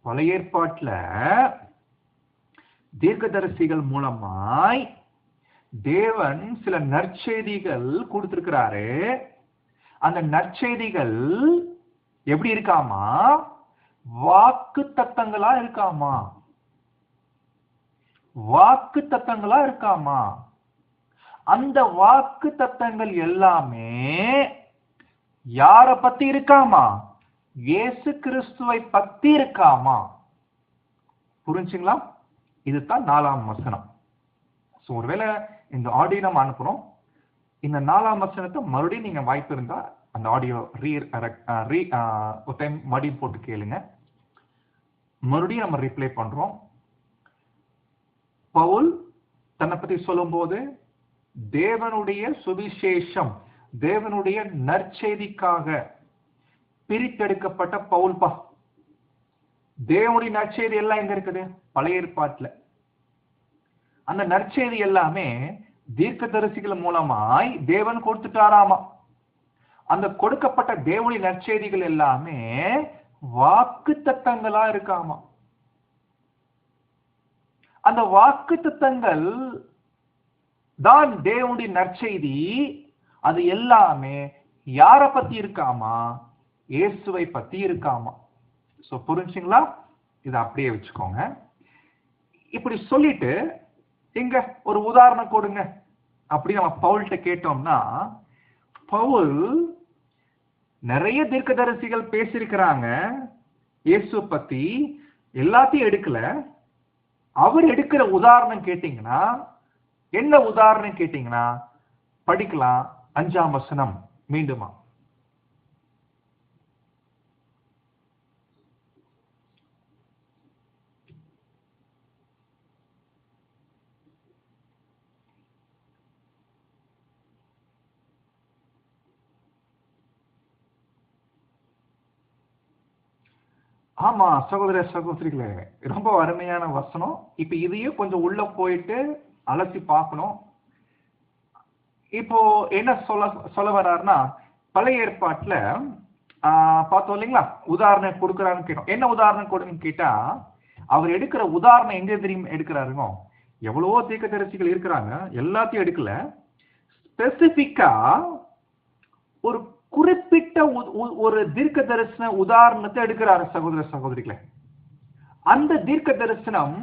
பழைய ஏற்பாட்டுல தீர்க்கதரிசிகள் மூலமாய் தேவன் சில நற்செய்திகள் கொடுத்திருக்கிறாரு. அந்த நற்செய்திகள் எப்படி இருக்காமா, வாக்குத்தத்தங்களா இருக்காமா, வாக்குத்தத்தங்களா இருக்காமா. அந்த வாக்குத்தத்தங்கள் எல்லாமே யார பத்தி இருக்காமா, இயேசு கிறிஸ்துவை பத்தி இருக்காமா. புரிஞ்சுங்களா? இதுதான் 4ஆம் வசனம். சோ ஒருவேளை இந்த ஆடியோ நம்ம அனுப்புறோம், இந்த 4ஆம் வசனத்தை மறுபடியும் நீங்க வாய்ப்பு இருந்தா அந்த ஆடியோ ஒரு டைம் மறுபடியும் போட்டு கேளுங்க. மறுபடியும் நம்ம ரிப்ளை பண்றோம். பவுல் தன்னை பத்தி சொல்லும் போது, தேவனுடைய சுவிசேஷம், தேவனுடைய நற்செய்திக்காக பிரித்தெடுக்கப்பட்ட பவுல்பா. தேவனுடைய நற்செய்தி எல்லாம் எங்க இருக்குது, பழைய ஏற்பாட்டுல. அந்த நற்செய்தி எல்லாமே தீர்க்கதரிசிகள் மூலமாய் தேவன் கொடுத்துட்டாராமா. அந்த கொடுக்கப்பட்ட தேவனுடைய நற்செய்திகள் எல்லாமே வாக்குத்தத்தங்களா இருக்காமா. அந்த வாக்குத்தத்தங்கள் தான் தேவனுடைய நற்செய்தி. அது எல்லாமே யார பத்தி இருக்காமா, இயேசுவை பத்தி இருக்காமா. சோ புரிஞ்சுங்களா? இதை அப்படியே வச்சுக்கோங்க. இப்படி சொல்லிட்டு இங்க ஒரு உதாரணம் கொடுங்க அப்படி நம்ம பவுல்கிட்ட கேட்டோம்னா, பவுல் நிறைய தீர்க்கதரிசிகள் பேசியிருக்கிறாங்க இயேசு பத்தி, எல்லாத்தையும் எடுக்கல. அவர் எடுக்கிற உதாரணம் கேட்டீங்கன்னா, என்ன உதாரணம் கேட்டீங்கன்னா படிக்கலாம். 5ஆம் வசனம் மீண்டுமா. ஆமா சகோதர சகோதரிகளே, ரொம்ப அருமையான வசனம். இப்ப இதையும் கொஞ்சம் உள்ள போயிட்டு அலசி பார்க்கணும். இப்போ என்ன சொல்ல வர்றாருன்னா, பழைய ஏற்பாட்டுல பார்த்தோம் இல்லைங்களா, உதாரணம் கொடுக்குறாருன்னு கேட்டோம். என்ன உதாரணம் கொடுன்னு கேட்டா, அவர் எடுக்கிற உதாரணம் எங்க தெரியும் எடுக்கிறாருங்க? எவ்வளவோ தீர்க்கதரிசிகள் இருக்கிறாங்க, எல்லாத்தையும் எடுக்கல. ஸ்பெசிபிக்கா ஒரு குறிப்பிட்ட ஒரு தீர்க்க தரிசன உதாரணத்தை எடுக்கிறாரு சகோதர சகோதரிகளே. அந்த தீர்க்க தரிசனம்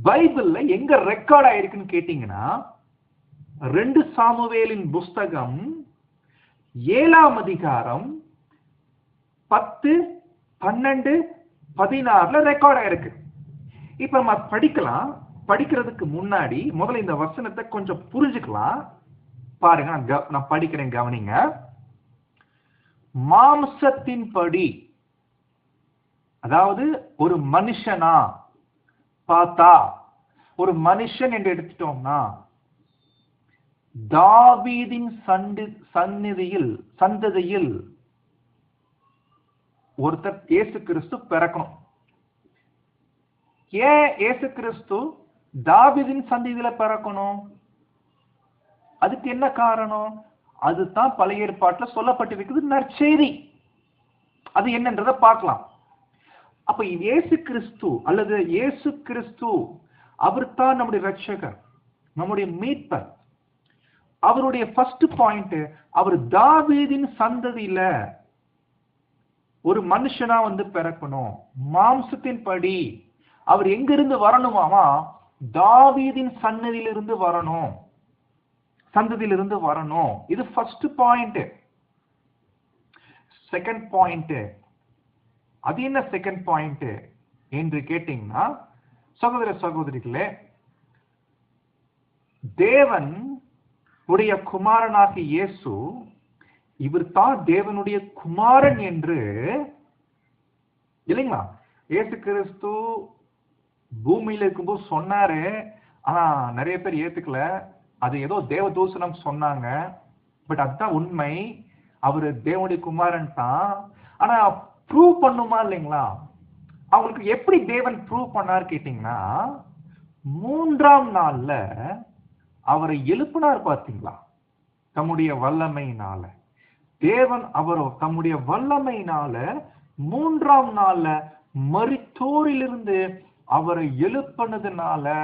பைபிள்ல எங்க ரெக்கார்ட் ஆயிருக்குன்னு கேட்டீங்கன்னா, 2 சாமுவேலின் புஸ்தகம் 7ஆம் அதிகாரம் 10, 12, 16 ரெக்கார்ட் ஆயிருக்கு. இப்ப நம்ம படிக்கலாம். படிக்கிறதுக்கு முன்னாடி முதல்ல இந்த வசனத்தை கொஞ்சம் புரிஞ்சுக்கலாம். பாருங்க, நான் படிக்கிறேன், கவனிங்க. மாம்சத்தின்படி, அதாவது ஒரு மனுஷனா பார்த்தா, ஒரு மனுஷன் என்று எடுத்துட்டோம்னா, தாவீதின் சந்ததியில் ஒருத்தர் இயேசு கிறிஸ்து பிறக்கணும். ஏன் இயேசு கிறிஸ்து தாவீதின் சந்ததியில பிறக்கணும்? அதுக்கு என்ன காரணம்? அதுதான் பழைய ஏற்பாட்டுல சொல்லப்பட்டிருக்கிறது நற்செய்தி. அது என்னன்றதை பார்க்கலாம். அப்ப இயேசு கிறிஸ்து அல்லது இயேசு கிறிஸ்து அவர் தான் நம்முடைய ரட்சகர், நம்முடைய மீட்பர். அவருடைய ஃபர்ஸ்ட் பாயிண்ட், அவர் தாவீதின் சந்ததியில ஒரு மனுஷனா பிறக்கணும். மாம்சத்தின் படி அவர் எங்கிருந்து வரணுமாமா? தாவீதின் சந்ததியிலிருந்து வரணும், சந்ததியிலிருந்து வரணும். இது ஃபர்ஸ்ட் பாயிண்ட். செகண்ட் பாயிண்ட், அது என்ன செகண்ட் பாயிண்ட் என்று கேட்டீங்கன்னா, சகோதர சகோதரிகளே, தேவன் உடைய குமாரனாகிய இயேசு, இவர் தான் தேவனுடைய குமாரன் என்று இல்லைங்களா? இயேசு கிறிஸ்து பூமியில இருக்கும்போது சொன்னாரு. ஆனா நிறைய பேர் ஏத்துக்கல. அது ஏதோ தேவதூசணம் சொன்னாங்க. பட் அதுதான் உண்மை. அவரு தேவனுடைய குமாரன் தான். ஆனா ப்ரூவ் பண்ணுமா இல்லைங்களா? அவங்களுக்கு எப்படி தேவன் ப்ரூவ் பண்ணார் கேட்டீங்கன்னா, 3ஆம் நாள்ல அவரை எழுப்பினார். பார்த்தீங்களா? தம்முடைய வல்லமையினால தேவன் அவர் தம்முடைய வல்லமையினால 3ஆம் நாள்ல மரித்தோரிலிருந்து அவரை எழுப்பினதுனால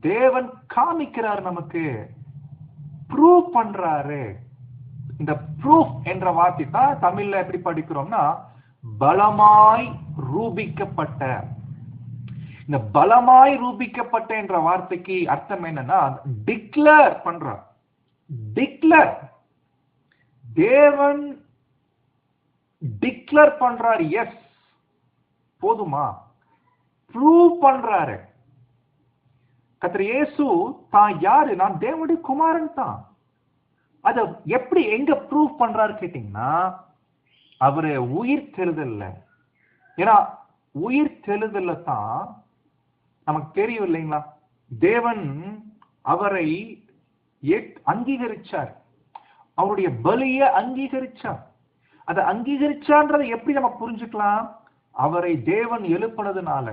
தேவன் காமிக்கிறார், நமக்கு ப்ரூவ் பண்றாரு. இந்த ப்ரூஃப் என்ற வார்த்தை தான் தமிழ்ல எப்படி படிக்கிறோம்னா, பலமாய் ரூபிக்கப்பட்ட. இந்த பலமாய் ரூபிக்கப்பட்ட என்ற வார்த்தைக்கு அர்த்தம் என்னன்னா, டிக்ளேர் பண்றார். டிக்ளேர், தேவன் டிக்ளேர் பண்றார். எஸ், போதுமா? ப்ரூவ் பண்றாரு. கர்த்தர் இயேசு தான் யாரு? நான் தேவனுடைய குமாரன் தான். அத எப்படி எங்க ப்ரூவ் பண்றாரு கேட்டீங்கன்னா, அவரு உயிர் தெழுதல்ல. ஏன்னா உயிர் தெழுதல்ல தான் நமக்கு தெரியும் இல்லைங்களா, தேவன் அவரை அங்கீகரிச்சார், அவருடைய பலியை அங்கீகரிச்சார். அதை அங்கீகரிச்சான்றதை எப்படி நம்ம புரிஞ்சுக்கலாம்? அவரை தேவன் எழுப்பினதுனால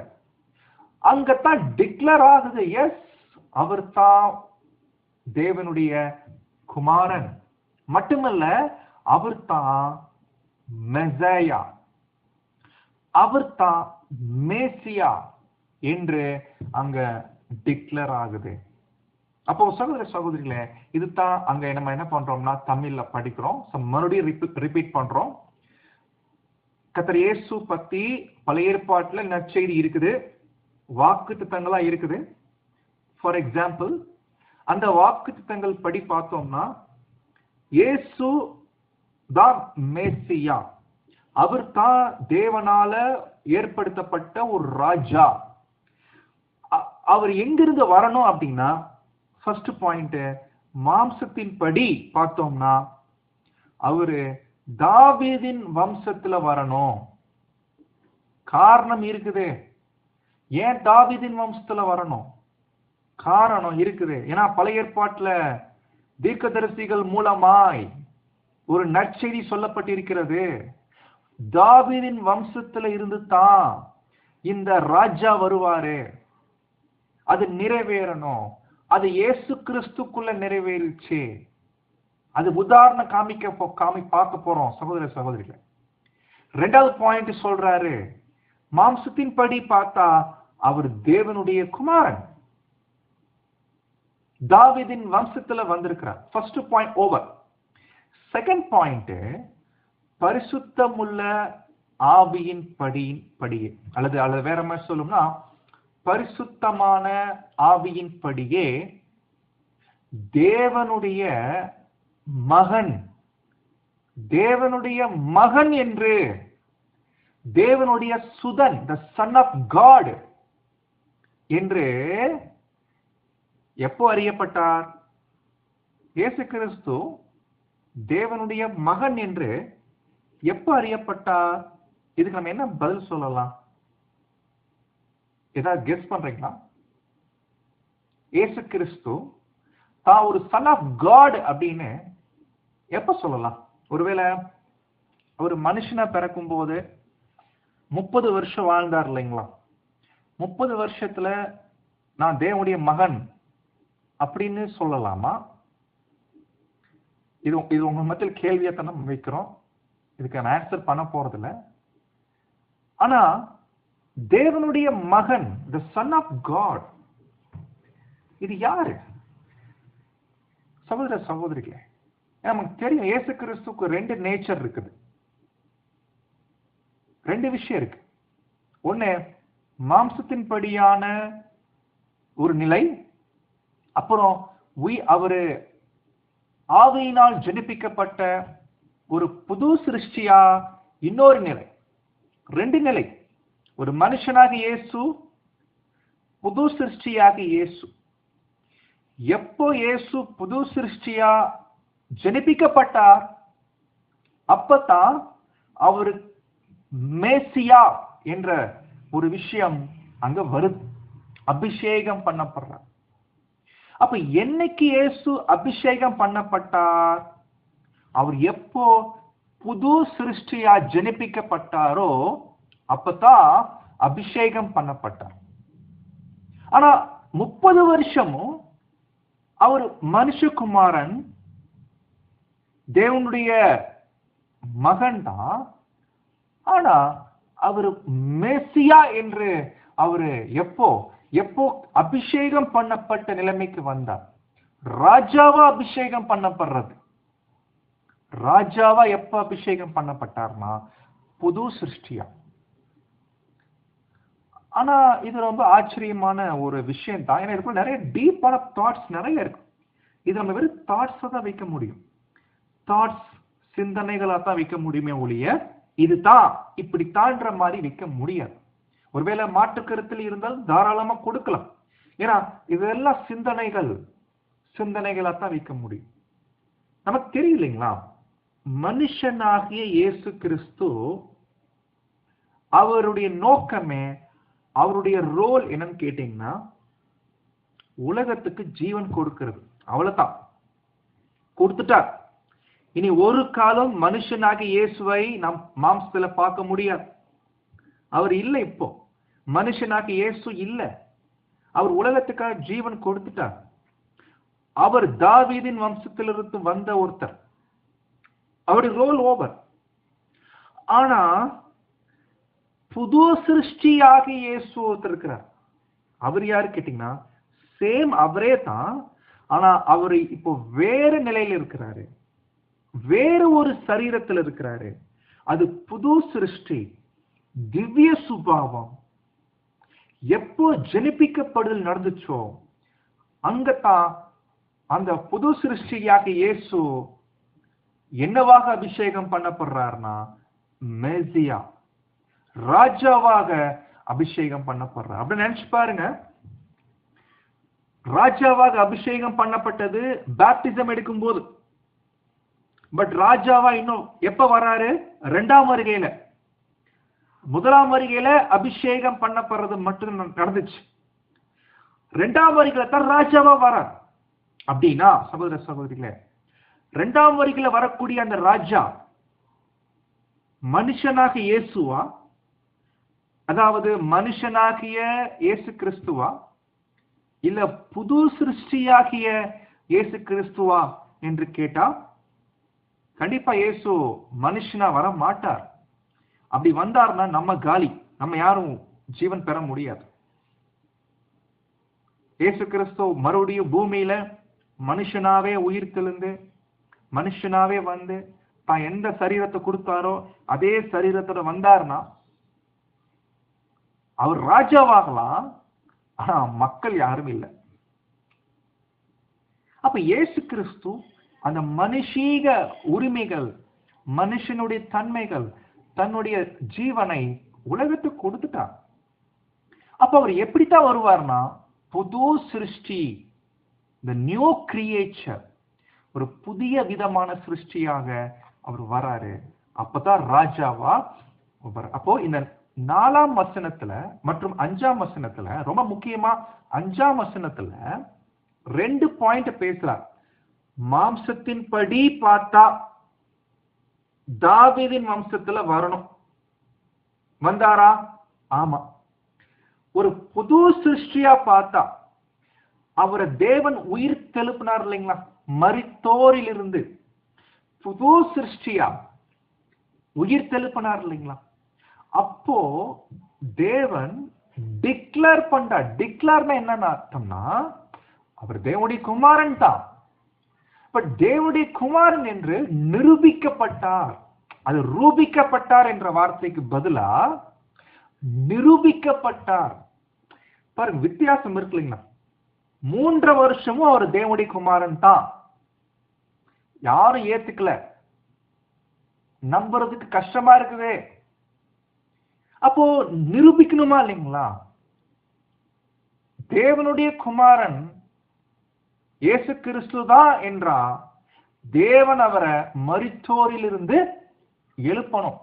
அங்கத்தான் டிக்ளேர் ஆகுது. எஸ், அவர் தான் தேவனுடைய குமாரன். மட்டுமல்ல, அவர் தான் மெசாயா, அவர் தான் மேசியா என்று அங்க டிக்ளேர் ஆகுது. அப்போ சகோதர சகோதரிகளே, இதுதான் அங்க நம்ம என்ன பண்றோம்னா தமிழ்ல படிக்கிறோம். மறுபடியும் ரிப்பீட் பண்றோம். கர்த்தர் இயேசு பத்தி பழைய ஏற்பாட்டுல நற்செய்தி இருக்குது, வாக்குத்தத்தங்களா இருக்குது. ஃபார் எக்ஸாம்பிள், அந்த வாக்குத்தத்தங்கள் படி பார்த்தோம்னா, இயேசு தான் மேசியா, அவர் தான் தேவனால ஏற்படுத்தப்பட்ட ஒரு ராஜா. அவர் எங்கிருந்து வரணும் அப்படின்னா, ஃபர்ஸ்ட் பாயிண்ட், மாம்சத்தின் படி பார்த்தோம்னா அவரு தாவீதின் வம்சத்துல வரணும். காரணம் இருக்குது. ஏன் தாவீதின் வம்சத்துல வரணும்? காரணம் இருக்குது. ஏன்னா பழைய ஏற்பாட்டுல தீர்க்கதரிசிகள் மூலமாய் ஒரு நற்செய்தி சொல்லப்பட்டிருக்கிறது. தாவீதின் வம்சத்துல இருந்து தான் இந்த ராஜா வருவாரு. அது நிறைவேறணும். அது இயேசு கிறிஸ்துக்குள்ள நிறைவேறிச்சு. அது உதாரணம் பார்க்க போறோம் சகோதர சகோதரிகளை. ரெண்டாவது பாயிண்ட் சொல்றாரு, மாம்சத்தின் படி பார்த்தா அவர் தேவனுடைய குமாரன், தாவீதின் வம்சத்துல வந்திருக்கிறார். First point over. Second point, பரிசுத்தமுள்ள ஆவியின் படியே, அல்லது வேற மாதிரி சொல்லணும்னா பரிசுத்தமான ஆவியின் படியே தேவனுடைய மகன் என்று, தேவனுடைய Sudan, the son of God என்று எப்போ அறியப்பட்டார்? இயேசு கிறிஸ்து தேவனுடைய மகன் என்று எப்போ அறியப்பட்டார்? இதுக்கு நம்ம என்ன பதில் சொல்லலாம்? ஏதாவது கெஸ் பண்றீங்களா? இயேசு கிறிஸ்து தான் ஒரு சன் ஆஃப் காட் அப்படின்னு எப்ப சொல்லலாம்? ஒருவேளை ஒரு மனுஷனை பிறக்கும் போது 30 வருஷம் வாழ்ந்தார் இல்லைங்களா? 30 வருஷத்துல நான் தேவனுடைய மகன் அப்படின்னு சொல்லலாமா? இது உங்க மத்தியில் கேள்வியை தான் நம்ம வைக்கிறோம். இதுக்கு நான் ஆன்சர் பண்ண போறதில்ல. ஆனா தேவனுடைய மகன், the son of God, இது யாரு சகோதர சகோதரிகளே? நமக்கு தெரியும் இயேசு கிறிஸ்துக்கு 2 நேச்சர் இருக்குது, 2 விஷயம் இருக்கு. ஒண்ணு மாம்சத்தின் படியான ஒரு நிலை, அப்புறம் அவரு ஆவியினால் ஜனிப்பிக்கப்பட்ட ஒரு புது சிருஷ்டியா இன்னொரு நிலை. 2 நிலை. ஒரு மனுஷனாக இயேசு, புது சிருஷ்டியாக இயேசு. எப்போ இயேசு புது சிருஷ்டியா ஜனிப்பிக்கப்பட்டார், அப்பதான் அவரு மேசியா என்ற ஒரு விஷயம் அங்க வருது, அபிஷேகம் பண்ணப்படுறார். அப்ப என்னைக்கு இயேசு அபிஷேகம் பண்ணப்பட்டார்? அவர் எப்போ புது சிருஷ்டியா ஜனிப்பிக்கப்பட்டாரோ அப்பதான் அபிஷேகம் பண்ணப்பட்டார். ஆனா 30 வருஷமும் அவர் மனுஷகுமாரன், தேவனுடைய மகன் தான். ஆனா அவர் மேசியா என்று அவரு எப்போ அபிஷேகம் பண்ணப்பட்ட நிலைமைக்கு வந்தார்? ராஜாவா அபிஷேகம் பண்ணப்படுறது. ராஜாவா எப்ப அபிஷேகம் பண்ணப்பட்டார்னா புது சிருஷ்டியா. ஆனா இது ரொம்ப ஆச்சரியமான ஒரு விஷயம் தான். ஏன்னா இதுக்குள்ள நிறைய டீப்பான தாட்ஸ் நிறைய இருக்கு. இது நம்ம வெறும் தாட்ஸ் தான் வைக்க முடியும், தாட்ஸ் சிந்தனைகளா தான் வைக்க முடியுமே ஒழிய இதுதான் இப்படித்தான்ற மாதிரி வைக்க முடியாது. ஒருவேளை மாற்று கருத்தில் இருந்தால் தாராளமா கொடுக்கலாம். ஏன்னா இதெல்லாம் சிந்தனைகளா தான் வைக்க முடியும். நமக்கு தெரியலைங்களா, மனுஷனாகிய இயேசு கிறிஸ்து அவருடைய நோக்கமே, அவருடைய ரோல் என்னன்னு கேட்டீங்கன்னா உலகத்துக்கு ஜீவன் கொடுக்கிறது. அவ்வளவுதான், கொடுத்துட்டார். இனி ஒரு காலம் மனுஷனாக இயேசுவை நாம் மாம்சத்துல பார்க்க முடியாது. அவர் இல்லை, இப்போ மனுஷனாக இயேசு இல்லை. அவர் உலகத்துக்காக ஜீவன் கொடுத்துட்டார். அவர் தாவீதின் வம்சத்திலிருந்து வந்த ஒருத்தர். அவருடைய ரோல் ஓவர். ஆனா புது சிருஷ்டியாக இயேசு ஒருத்தர் இருக்கிறார். அவர் யாரு கேட்டீங்கன்னா சேம் அவரே தான். ஆனா அவரு இப்போ வேற நிலையில இருக்கிறாரு, வேற ஒரு சரீரத்தில் இருக்கிறாரு. அது புது சிருஷ்டி, திவ்ய சுபாவம். எப்போ ஜனிப்பிக்கப்படுதல் நடந்துச்சோ அங்கத்தான் அந்த புது சிருஷ்டியாக இயேசு என்னவாக அபிஷேகம் பண்ணப்படுறார்னா மேசியா, ராஜாவாக அபிஷேகம் பண்ணப்படுறார். அப்படி நினைச்சு பாருங்க, ராஜாவாக அபிஷேகம் பண்ணப்பட்டது பேப்டிசம் எடுக்கும் போது. பட் ராஜாவா இன்னும் எப்ப வராரு? 2ஆம் வருகையில. 1ஆம் வருகையில அபிஷேகம் பண்ணப்படுறது மட்டும் நடந்துச்சு. 2ஆம் வருகையில தான் ராஜாவா வரார். அப்படின்னா சகோதர சகோதரிகளே, 2ஆம் வருகையில வரக்கூடிய அந்த ராஜா மனுஷனாக இயேசுவா, அதாவது மனுஷனாகிய இயேசு கிறிஸ்துவா, இல்ல புது சிருஷ்டியாகிய இயேசு கிறிஸ்துவா என்று கேட்டா கண்டிப்பா இயேசு மனுஷனா வர மாட்டார். அப்படி வந்தார்னா நம்ம காலி, நம்ம யாரும் ஜீவன் பெற முடியாது. இயேசு கிறிஸ்து மறுபடியும் பூமியில மனுஷனாவே உயிர் தெழுந்து மனுஷனாவே வந்து தான் எந்த சரீரத்தை கொடுத்தாரோ அதே சரீரத்தோட வந்தார்னா அவர் ராஜாவாகலாம். ஆனா மக்கள் யாரும் இல்லை. அப்ப இயேசு கிறிஸ்து அந்த மனுஷீக உரிமைகள், மனுஷனுடைய தன்மைகள், தன்னுடைய ஜீவனை உலகத்துக்கு கொடுத்துட்டார். அப்ப அவர் எப்படித்தான் வருவார்னா புது சிருஷ்டி, the new creature, ஒரு புதிய விதமான சிருஷ்டியாக அவர் வராரு. அப்பதான் ராஜாவா. அப்போ இந்த 4ஆம் வசனத்துல மற்றும் 5ஆம் வசனத்துல, ரொம்ப முக்கியமா 5ஆம் வசனத்துல 2 பாயிண்ட் பேசுறார். மாம்சத்தின் படி பார்த்தா தாவீதின் வம்சத்துல வரணும். வந்தாரா? ஆமா. ஒரு புது சிருஷ்டியா பார்த்தா அவரை தேவன் உயிர் தெழுப்பினார் இல்லைங்களா? மரித்தோரில் இருந்து புது சிருஷ்டியா உயிர் தெழுப்பினார் இல்லைங்களா? அப்போ தேவன் டிக்ளேர் பண்றார். டிக்ளேர்னா என்னன்னு அர்த்தம்னா அவர் தேவனுடைய குமாரன் தான். பட் தேவனுடைய குமாரன் என்று நிரூபிக்கப்பட்டார். அது ரூபிக்கப்பட்டார் என்ற வார்த்தைக்கு பதிலா நிரூபிக்கப்பட்டார். பாருங்க, வித்தியாசம் இருக்கு இல்லைங்களா? 3 வருஷமும் அவர் தேவனுடைய குமாரன் தான். யாரும் ஏத்துக்கல, நம்புறதுக்கு கஷ்டமா இருக்குது. அப்போ நிரூபிக்கணுமா இல்லைங்களா? தேவனுடைய குமாரன் இயேசு கிறிஸ்து தான் என்றா தேவன் அவரை மரித்தோரில் இருந்து எழுப்பணும்.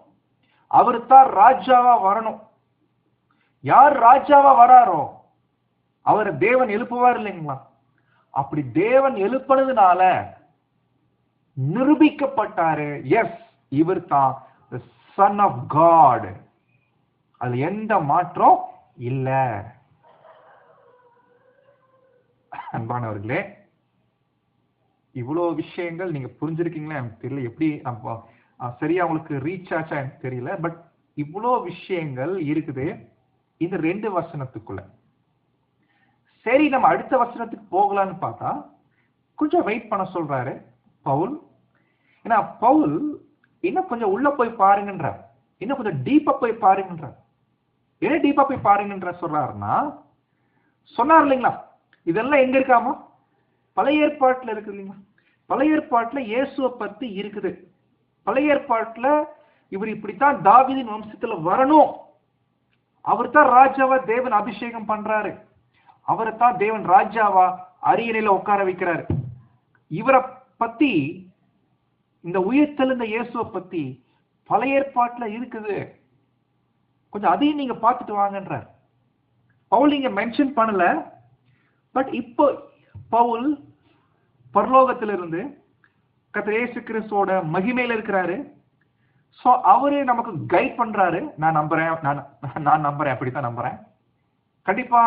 அவரு தான் ராஜாவா வரணும். யார் ராஜாவா வராரோ அவரை தேவன் எழுப்புவார் இல்லைங்களா? அப்படி தேவன் எழுப்பினதுனால நிரூபிக்கப்பட்டாரு. எஸ், இவர் தான் சன் ஆஃப் காட். அது எந்த மாற்றம் இல்ல. அன்பானவர்களே, இவ்வளவு விஷயங்கள் நீங்க புரிஞ்சிருக்கீங்களா எனக்கு தெரியல. எப்படி சரியா உங்களுக்கு ரீச் ஆச்சா எனக்கு தெரியல. பட் இவ்வளோ விஷயங்கள் இருக்குது இந்த 2 வசனத்துக்குள்ள. சரி, நம்ம அடுத்த வசனத்துக்கு போகலான்னு பார்த்தா கொஞ்சம் வெயிட் பண்ண சொல்றாரு பவுல். ஏன்னா பவுல் இன்னும் கொஞ்சம் உள்ள போய் பாருங்கன்ற, இன்னும் கொஞ்சம் டீப்பா போய் பாருங்கன்ற. என்ன டீப்பா போய் பாருங்கன்ற சொல்றாருன்னா, சொன்னார் இல்லைங்களா இதெல்லாம் எங்க இருக்காமா? பழைய ஏற்பாட்டுல இருக்கு இல்லைங்களா? பழைய ஏற்பாட்டுல இயேசுவை பத்தி இருக்குது. பழைய ஏற்பாட்டுல இவர் இப்படித்தான் தாவீதின் வம்சத்துல வரணும், அவர் தான் ராஜாவா தேவன் அபிஷேகம் பண்றாரு, அவரை தான் தேவன் ராஜாவா அரியணையில உட்கார வைக்கிறாரு. இவரை பத்தி, இந்த உயிர்த்தெழுந்த இயேசுவை பத்தி பழைய ஏற்பாட்டுல இருக்குது. கொஞ்சம் அதையும் நீங்க பார்த்துட்டு வாங்கன்றார். பவுல் இங்க மென்ஷன் பண்ணல. பட் இப்போ பவுல் பரலோகத்திலிருந்து கர்த்தர் இயேசு கிறிஸ்துவோட மகிமையில இருக்கிறாரு. சோ அவரே நமக்கு கைட் பண்றாரு. நான் நம்புறேன், அப்படித்தான் நம்புறேன். கண்டிப்பா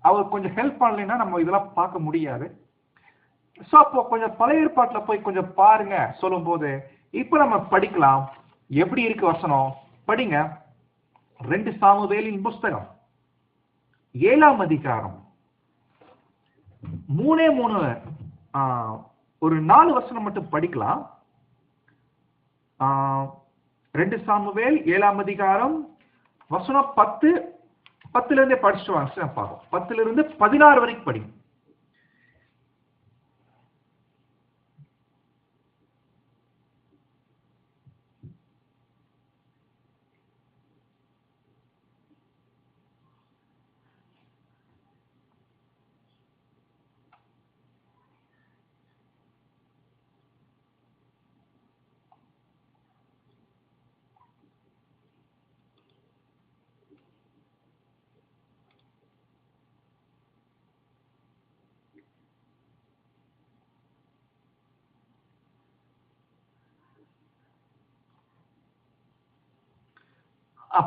அவர் கொஞ்சம் ஹெல்ப் பண்ணலைன்னா நம்ம இதெல்லாம் பார்க்க முடியாது. சோ அப்போ கொஞ்சம் பழைய ஏற்பாட்டுல போய் கொஞ்சம் பாருங்க சொல்லும் போது இப்ப நம்ம படிக்கலாம். எப்படி இருக்கு வசனம் படிங்க. 2 சாமுவேலின் புஸ்தகம் 7ஆம் அதிகாரம் 3 ஒரு 4 வசனம் மட்டும் படிக்கலாம். 2 சாமுவேல் 7ஆம் அதிகாரம் வசனம் 10ல இருந்தே படிச்சுட்டு வாங்க. பார்ப்போம். 10ல இருந்து 16 வரைக்கும் படிங்க.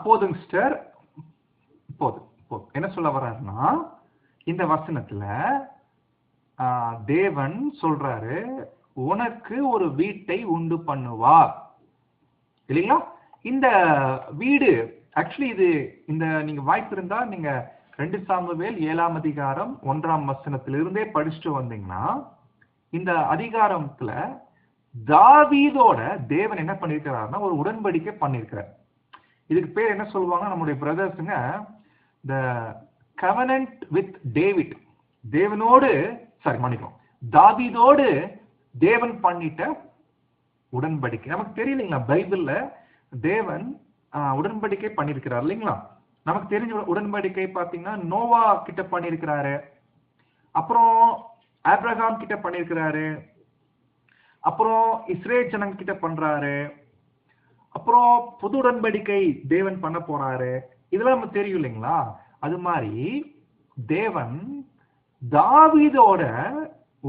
போதுங்க சிஸ்டர், போதும். என்ன சொல்ல வர்றாருன்னா, இந்த வசனத்துல தேவன் சொல்றாரு, உனக்கு ஒரு வீட்டை உண்டு பண்ணுவார். இல்லைங்களா? இந்த வீடு ஆக்சுவலி இது இந்த நீங்க வாய்ப்பு இருந்தா நீங்க 2 சாமுவேல் 7ஆம் அதிகாரம் 1ஆம் வசனத்திலிருந்தே படிச்சுட்டு வந்தீங்கன்னா இந்த அதிகாரத்துல தாவீதோட தேவன் என்ன பண்ணிருக்கிறாருன்னா ஒரு உடன்படிக்கை பண்ணிருக்கிறார். இதுக்கு பேர் என்ன சொல்லுவாங்க நம்முடைய பிரதர்ஸுங்க, த கவனன்ட் வித் டேவிட். தேவனோடு மன்னிக்கும், தாவீதோடு தேவன் பண்ணிட்ட உடன்படிக்கை. நமக்கு தெரியலைங்களா, பைபிள்ல தேவன் உடன்படிக்கை பண்ணிருக்கிறார் இல்லைங்களா? நமக்கு தெரிஞ்ச உடன்படிக்கை பாத்தீங்கன்னா நோவா கிட்ட பண்ணிருக்கிறாரு, அப்புறம் ஆபிரகாம் கிட்ட பண்ணிருக்கிறாரு, அப்புறம் இஸ்ரேல் ஜனங்க கிட்ட பண்றாரு, அப்புறம் புது உடன்படிக்கை தேவன் பண்ண போறாரு. இதெல்லாம் நமக்கு தெரியும் இல்லைங்களா? அது மாதிரி தேவன் தாவீதோட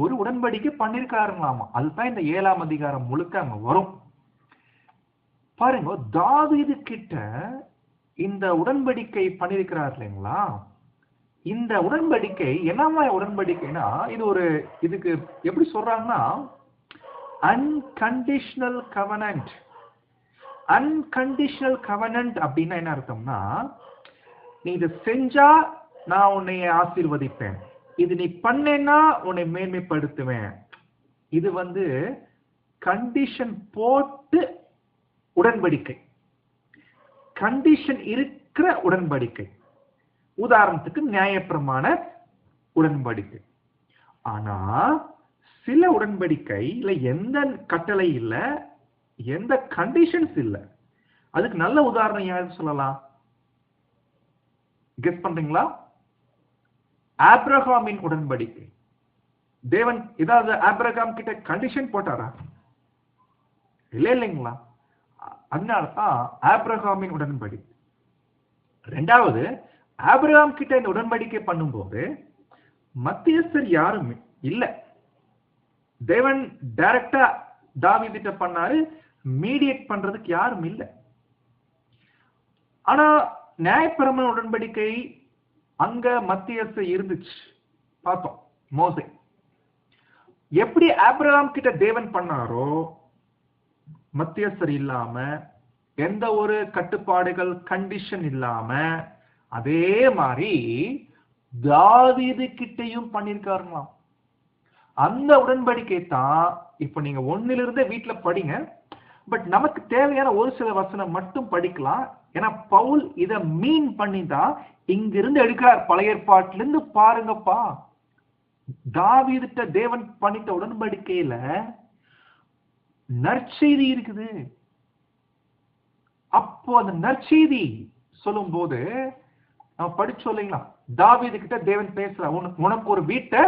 ஒரு உடன்படிக்கை பண்ணிருக்காருங்களாமா. அதுதான் இந்த 7ஆம் அதிகாரம் முழுக்க அங்க வரும். பாருங்க, தாவீது கிட்ட இந்த உடன்படிக்கை பண்ணிருக்கிறார் இல்லைங்களா? இந்த உடன்படிக்கை என்னமா உடன்படிக்கைனா, இதுக்கு எப்படி சொல்றாங்கன்னா அன்கண்டிஷனல் கவனன்ட். அன்கண்டிஷனல் கவனன்ட் அப்படின்னா என்ன அர்த்தம்னா, நீ இதை செஞ்சா நான் உன்னை ஆசீர்வதிப்பேன், இது நீ பண்ணேன்னா உன்னை மேன்மைப்படுத்துவேன். இது கண்டிஷன் போட்டு உடன்படிக்கை, கண்டிஷன் இருக்கிற உடன்படிக்கை. உதாரணத்துக்கு நியாயப்பிரமாண உடன்படிக்கை. ஆனா சில உடன்படிக்கை இல்ல எந்த கட்டளை இல்ல, எந்த கண்டிஷன்ஸ் இல்ல. அதுக்கு நல்ல உதாரணம் யாரு சொல்லலாம்? கெஸ் பண்றீங்களா? ஆபிரகாமின் உடன்படிக்கை. தேவன் ஏதாவது ஆபிரகாம் கிட்ட கண்டிஷன் போட்டாரா? இல்லைங்களா? அதனாலதான் ஆபிரகாமின் உடன்படிக்கை. ரெண்டாவது, ஆபிரகாம் கிட்ட இந்த உடன்படிக்கை பண்ணும்போது மத்தியஸ்தர் யாரும் இல்ல. தேவன் டைரக்டா தாவீதிட்ட பண்ணாரு, மீடியேட் பண்றதுக்கு யாரும் இல்ல. ஆனா நியாயப்பிரமாண உடன்படிக்கை அங்க மத்தியஸ்தர் இருந்துச்சு, பார்த்தோம். மோசே எப்படி ஆபிரகாம் கிட்ட தேவன் பண்ணாரோ, மத்தியஸ்தர் இல்லாம, எந்த ஒரு கட்டுப்பாடுகள் கண்டிஷன் இல்லாம, அதே மாதிரி தாவீது கிட்டையும் பண்ணிருக்காருங்களாம். அந்த உடன்படிக்கை தான் இப்ப நீங்க 1 வீட்டுல படிங்க. பட் நமக்கு தேவையான ஒரு சில வசனம் மட்டும் படிக்கலாம். ஏன்னா பவுல் இத மீன் பண்ணி தான் இங்கிருந்து எடுக்கிறார். பழைய ஏற்பாட்டிலிருந்து பாருங்கப்பா, தாவீதுட்ட தேவன் பண்ணிட்ட உடன்படிக்கையில நற்செய்தி இருக்குது. அப்போ அந்த நற்செய்தி சொல்லும் போது நம்ம படிச்சோம் இல்லைங்களா? தாவீது கிட்ட தேவன் பேசுற, உனக்கு ஒரு வீட்டை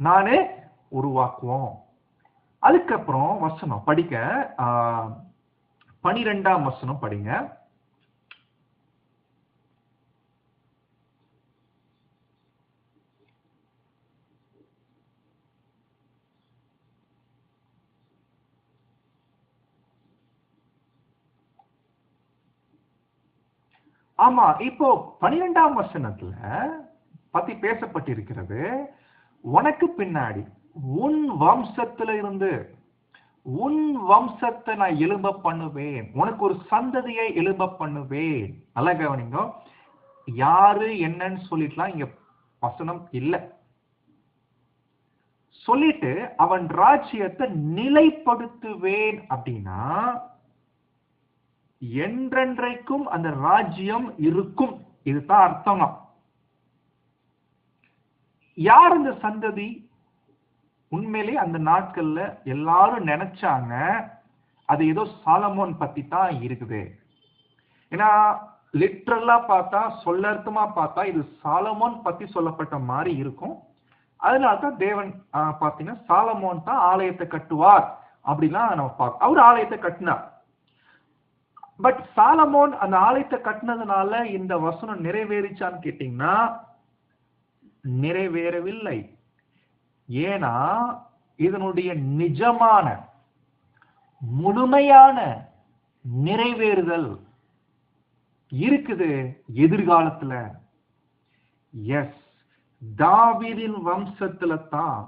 நானே உருவாக்குவோம். அதுக்கப்புறம் வசனம் படிக்க 12ஆம் வசனம் படிங்க. ஆமா, இப்போ 12ஆம் வசனத்துல பத்தி பேசப்பட்டிருக்கிறது, உனக்கு பின்னாடி உன் வம்சத்துல இருந்து உன் வம்சத்தை நான் எழும்ப பண்ணுவேன், உனக்கு ஒரு சந்ததியை எழும்ப பண்ணுவேன். நல்லா கவனிங்க, யாரு என்னன்னு சொல்லிட்டுலாம் இங்க வசனம் இல்ல. சொல்லிட்டு அவன் ராஜ்யத்தை நிலைப்படுத்துவேன் அப்படின்னா என்றென்றைக்கும் அந்த ராஜ்யம் இருக்கும், இதுதான் அர்த்தம். யார் அந்த சந்ததி? உண்மையிலே அந்த நாட்கள்ல எல்லாரும் நினைச்சாங்க அது ஏதோ சாலமோன் பத்தி தான் இருக்குது. ஏன்னா லிட்ரலா பார்த்தா, சொல்லர்த்தமா பார்த்தா இது சாலமோன் பத்தி சொல்லப்பட்ட மாதிரி இருக்கும். அதனால்தான் தேவன் பாத்தீங்கன்னா சாலமோன் தான் ஆலயத்தை கட்டுவார் அப்படிலாம் நம்ம பார்க்க. அவர் ஆலயத்தை கட்டினார். பட் சாலமோன் அந்த ஆலயத்தை கட்டினதுனால இந்த வசனம் நிறைவேறிச்சான்னு கேட்டீங்கன்னா நிறைவேறவில்லை. ஏன்னா இதனுடைய நிஜமான முழுமையான நிறைவேறுதல் இருக்குது எதிர்காலத்துல. எஸ், தாவீதின் வம்சத்துல தான்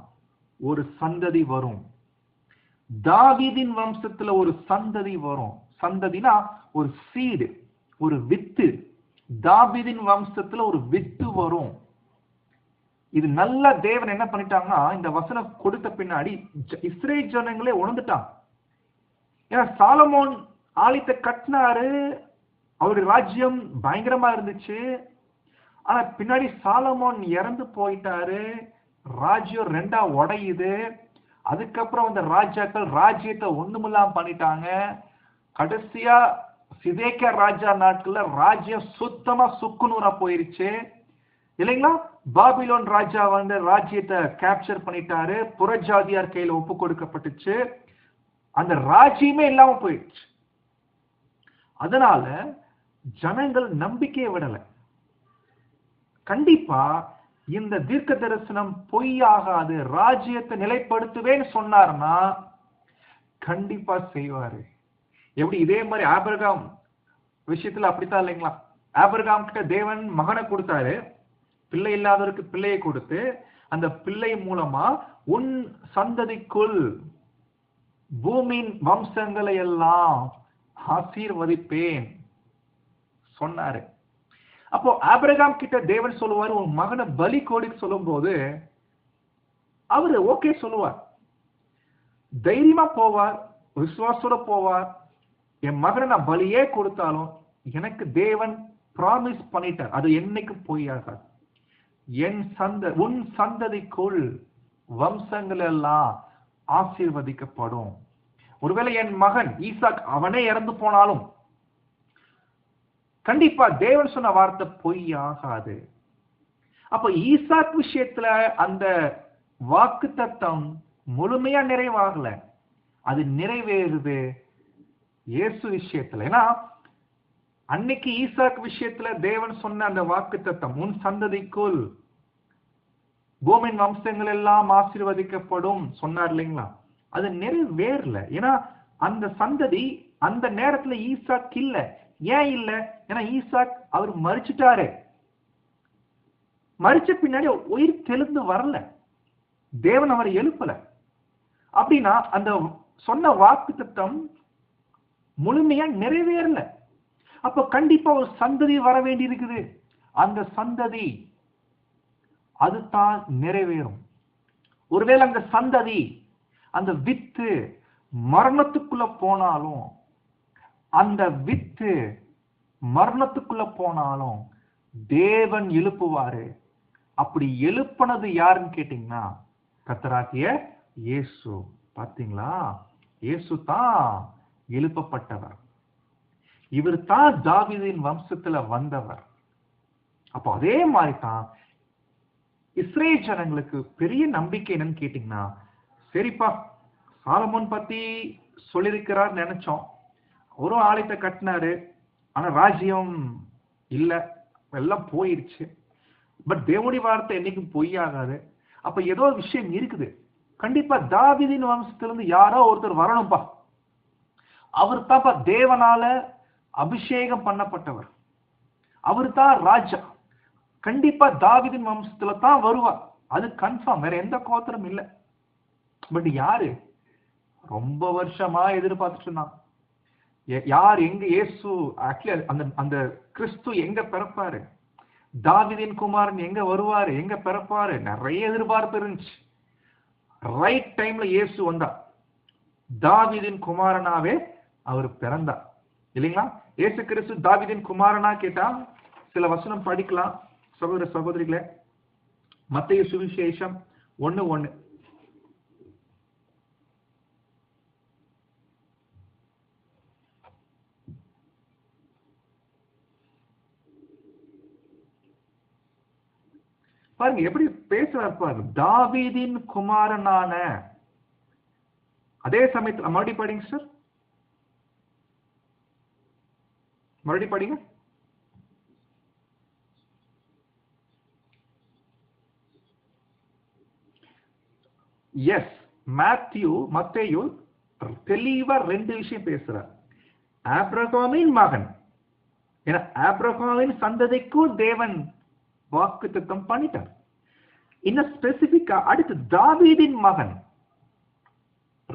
ஒரு சந்ததி வரும். தாவீதின் வம்சத்துல ஒரு சந்ததி வரும். சந்ததினா ஒரு சீடு, ஒரு வித்து. தாவீதின் வம்சத்துல ஒரு வித்து வரும். இது நல்ல தேவன் என்ன பண்ணிட்டாங்கன்னா, இந்த வசனம் கொடுத்த பின்னாடி இஸ்ரேல் ஜனங்களே உணர்ந்துட்டாங்க. ஏன்னா சாலமோன் ஆலயத்தை கட்டினாரு, அவருடைய ராஜ்யம் பயங்கரமா இருந்துச்சு. ஆனா பின்னாடி சாலமோன் இறந்து போயிட்டாரு, ராஜ்யம் ரெண்டா உடையுது. அதுக்கப்புறம் அந்த ராஜாக்கள் ராஜ்யத்தை ஒண்ணுமில்லாம பண்ணிட்டாங்க. கடைசியா சிதேக்கியா ராஜா நாட்கள்ல ராஜ்யம் சுத்தமா சுக்குநூறா போயிருச்சு இல்லைங்களா? பாபிலோன் ராஜா வந்து ராஜ்யத்தை கேப்சர் பண்ணிட்டாரு, புறஜாதியார் கையில ஒப்பு கொடுக்கப்பட்டுச்சு, அந்த ராஜ்யமே இல்லாம போயிடுச்சு. அதனால ஜனங்கள் நம்பிக்கையை விடல. கண்டிப்பா இந்த தீர்க்க தரிசனம் பொய்யாகாது, ராஜ்யத்தை நிலைப்படுத்துவேன்னு சொன்னார்னா கண்டிப்பா செய்வாரு. எப்படி இதே மாதிரி ஆபிரகாம் விஷயத்துல அப்படித்தான் இல்லைங்களா? ஆபிரகாம் கிட்ட தேவன் மகனை கொடுத்தாரு, பிள்ளை இல்லாதவருக்கு பிள்ளையை கொடுத்து, அந்த பிள்ளை மூலமா உன் சந்ததிக்குள் பூமியின் வம்சங்களை எல்லாம் ஆசீர்வதிப்பேன் சொன்னாரு. அப்போ ஆபிரகாம் கிட்ட தேவன் சொல்லுவார், உன் மகனை பலி கோடி சொல்லும் போது அவரு ஓகே சொல்லுவார், தைரியமா போவார், விசுவாசோட போவார். என் மகனை நான் பலியே கொடுத்தாலும் எனக்கு தேவன் பிராமிஸ் பண்ணிட்டார், அது என்னைக்கு பொய்யாகாது. உன் சந்ததிக்குள் வம்சங்கள் எல்லாம் ஆசீர்வதிக்கப்படும். ஒருவேளை என் மகன் ஈசாக் அவனே இறந்து போனாலும் கண்டிப்பா தேவன் சொன்ன வார்த்தை பொய்யாகாது. அப்ப ஈசாக் விஷயத்துல அந்த வாக்குத்தத்தம் முழுமையா நிறைவாகல, அது நிறைவேறுது இயேசு விஷயத்துல. ஏன்னா அன்னைக்கு ஈசாக் விஷயத்துல தேவன் சொன்ன அந்த வாக்குத்தத்தம், உன் சந்ததிக்குள் பூமியின் வம்சங்கள் எல்லாம் ஆசீர்வதிக்கப்படும் சொன்னார் இல்லைங்களா? அது நிறைவேறல. ஏன்னா அந்த சந்ததி அந்த நேரத்துல ஈசாக் இல்ல. ஏன் இல்ல? ஏன்னா ஈசாக் அவர் மரிச்சிட்டாரு. மரிச்ச பின்னாடி உயிர் தெளிந்து வரல, தேவன் அவரை எழுப்பல. அப்படின்னா அந்த சொன்ன வாக்குத்தத்தம் முழுமையா நிறைவேறல. அப்ப கண்டிப்பா ஒரு சந்ததி வர வேண்டி இருக்குது. அந்த சந்ததி அதுதான் நிறைவேறும். ஒருவேளை அந்த சந்ததி, அந்த வித்து மரணத்துக்குள்ள போனாலும், அந்த வித்து மரணத்துக்குள்ள போனாலும் தேவன் எழுப்புவாரு. அப்படி எழுப்பினது யாருன்னு கேட்டீங்கன்னா கர்த்தராகிய இயேசு. பாத்தீங்களா? இயேசு தான் எழுப்பப்பட்டவர். இவர் தான் தாவீதின் வம்சத்துல வந்தவர். அப்போ அதே மாதிரி தான் இஸ்ரேல் ஜனங்களுக்கு பெரிய நம்பிக்கை என்னன்னு கேட்டீங்கன்னா, சரிப்பா சாலமோன் பத்தி சொல்லியிருக்கிறார் நினைச்சோம், ஒரு ஆலயத்தை கட்டினாரு, ஆனா ராஜ்யம் இல்ல, எல்லாம் போயிருச்சு. பட் தேவனுடைய வார்த்தை என்னைக்கும் பொய்யாகாது. அப்ப ஏதோ விஷயம் இருக்குது. கண்டிப்பா தாவீதின் வம்சத்திலிருந்து யாரோ ஒருத்தர் வரணும்பா. அவர் தான்ப்பா தேவனால அபிஷேகம் பண்ணப்பட்டவர், அவர் தான் ராஜா. கண்டிப்பா தாவீதின் வம்சத்துல தான் வருவார், அது கன்ஃபார்ம், வேற எந்த கோத்திரம் இல்லை. பட் யாரு? ரொம்ப வருஷமா எதிர்பார்த்துட்டு இருந்தாங்க. யார்? எங்க இயேசு ஆக்சுவலி அந்த கிறிஸ்து எங்க பிறப்பாரு, தாவீதின் குமாரன் எங்க வருவாரு, எங்க பிறப்பாரு, நிறைய எதிர்பார்ப்பு இருந்துச்சு. ரைட் டைம்ல இயேசு வந்தா, தாவீதின் குமாரனாவே அவர் பிறந்தார் இல்லைங்களா? இயேசு கிறிஸ்து தாவீதின் குமாரனா கேட்டா சில வசனம் படிக்கலாம் சகோதர சகோதரிகளே. மத்தேயு சுவிசேஷம் 1:1. பாருங்க எப்படி பேசுறார் பாருங்க, தாவீதின் குமாரனான. அதே சமயத்தில் மறுபடியும் படிங்க சார், மறுபடியும் படிங்க. எஸ், மத்தேயு தெளிவா ரெண்டு விஷயம் பேசுறார். ஆபிரகாமின் மகன், ஏன்னா ஆபிரகாமின் சந்ததிக்கும் தேவன் வாக்குத்தத்தம் பண்ணிட்டார். இன்னும் ஸ்பெசிபிக்கா அடுத்து தாவீதின் மகன்.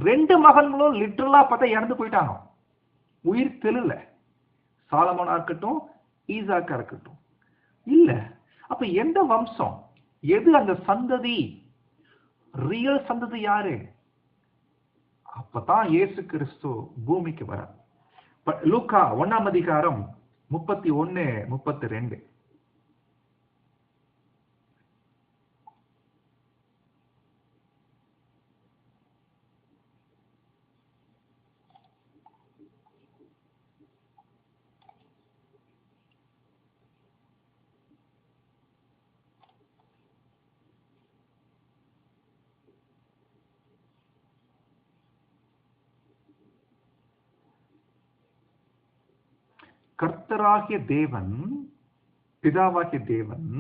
2 மகன்களும் லிட்டரலா பார்த்தா இறந்து போயிட்டாங்க, உயிர் தெரியல. சாலமோனா இருக்கட்டும், ஈசாக்கா இருக்கட்டும். இல்ல, அப்ப எந்த வம்சம், எது அந்த சந்ததி, ரியல் சந்ததி யாரு? அப்பதான் இயேசு கிறிஸ்து பூமிக்கு வர. லூக்கா 1ஆம் அதிகாரம் 31, 32. கர்த்தராகிய தேவன், பிதாவாகிய தேவன்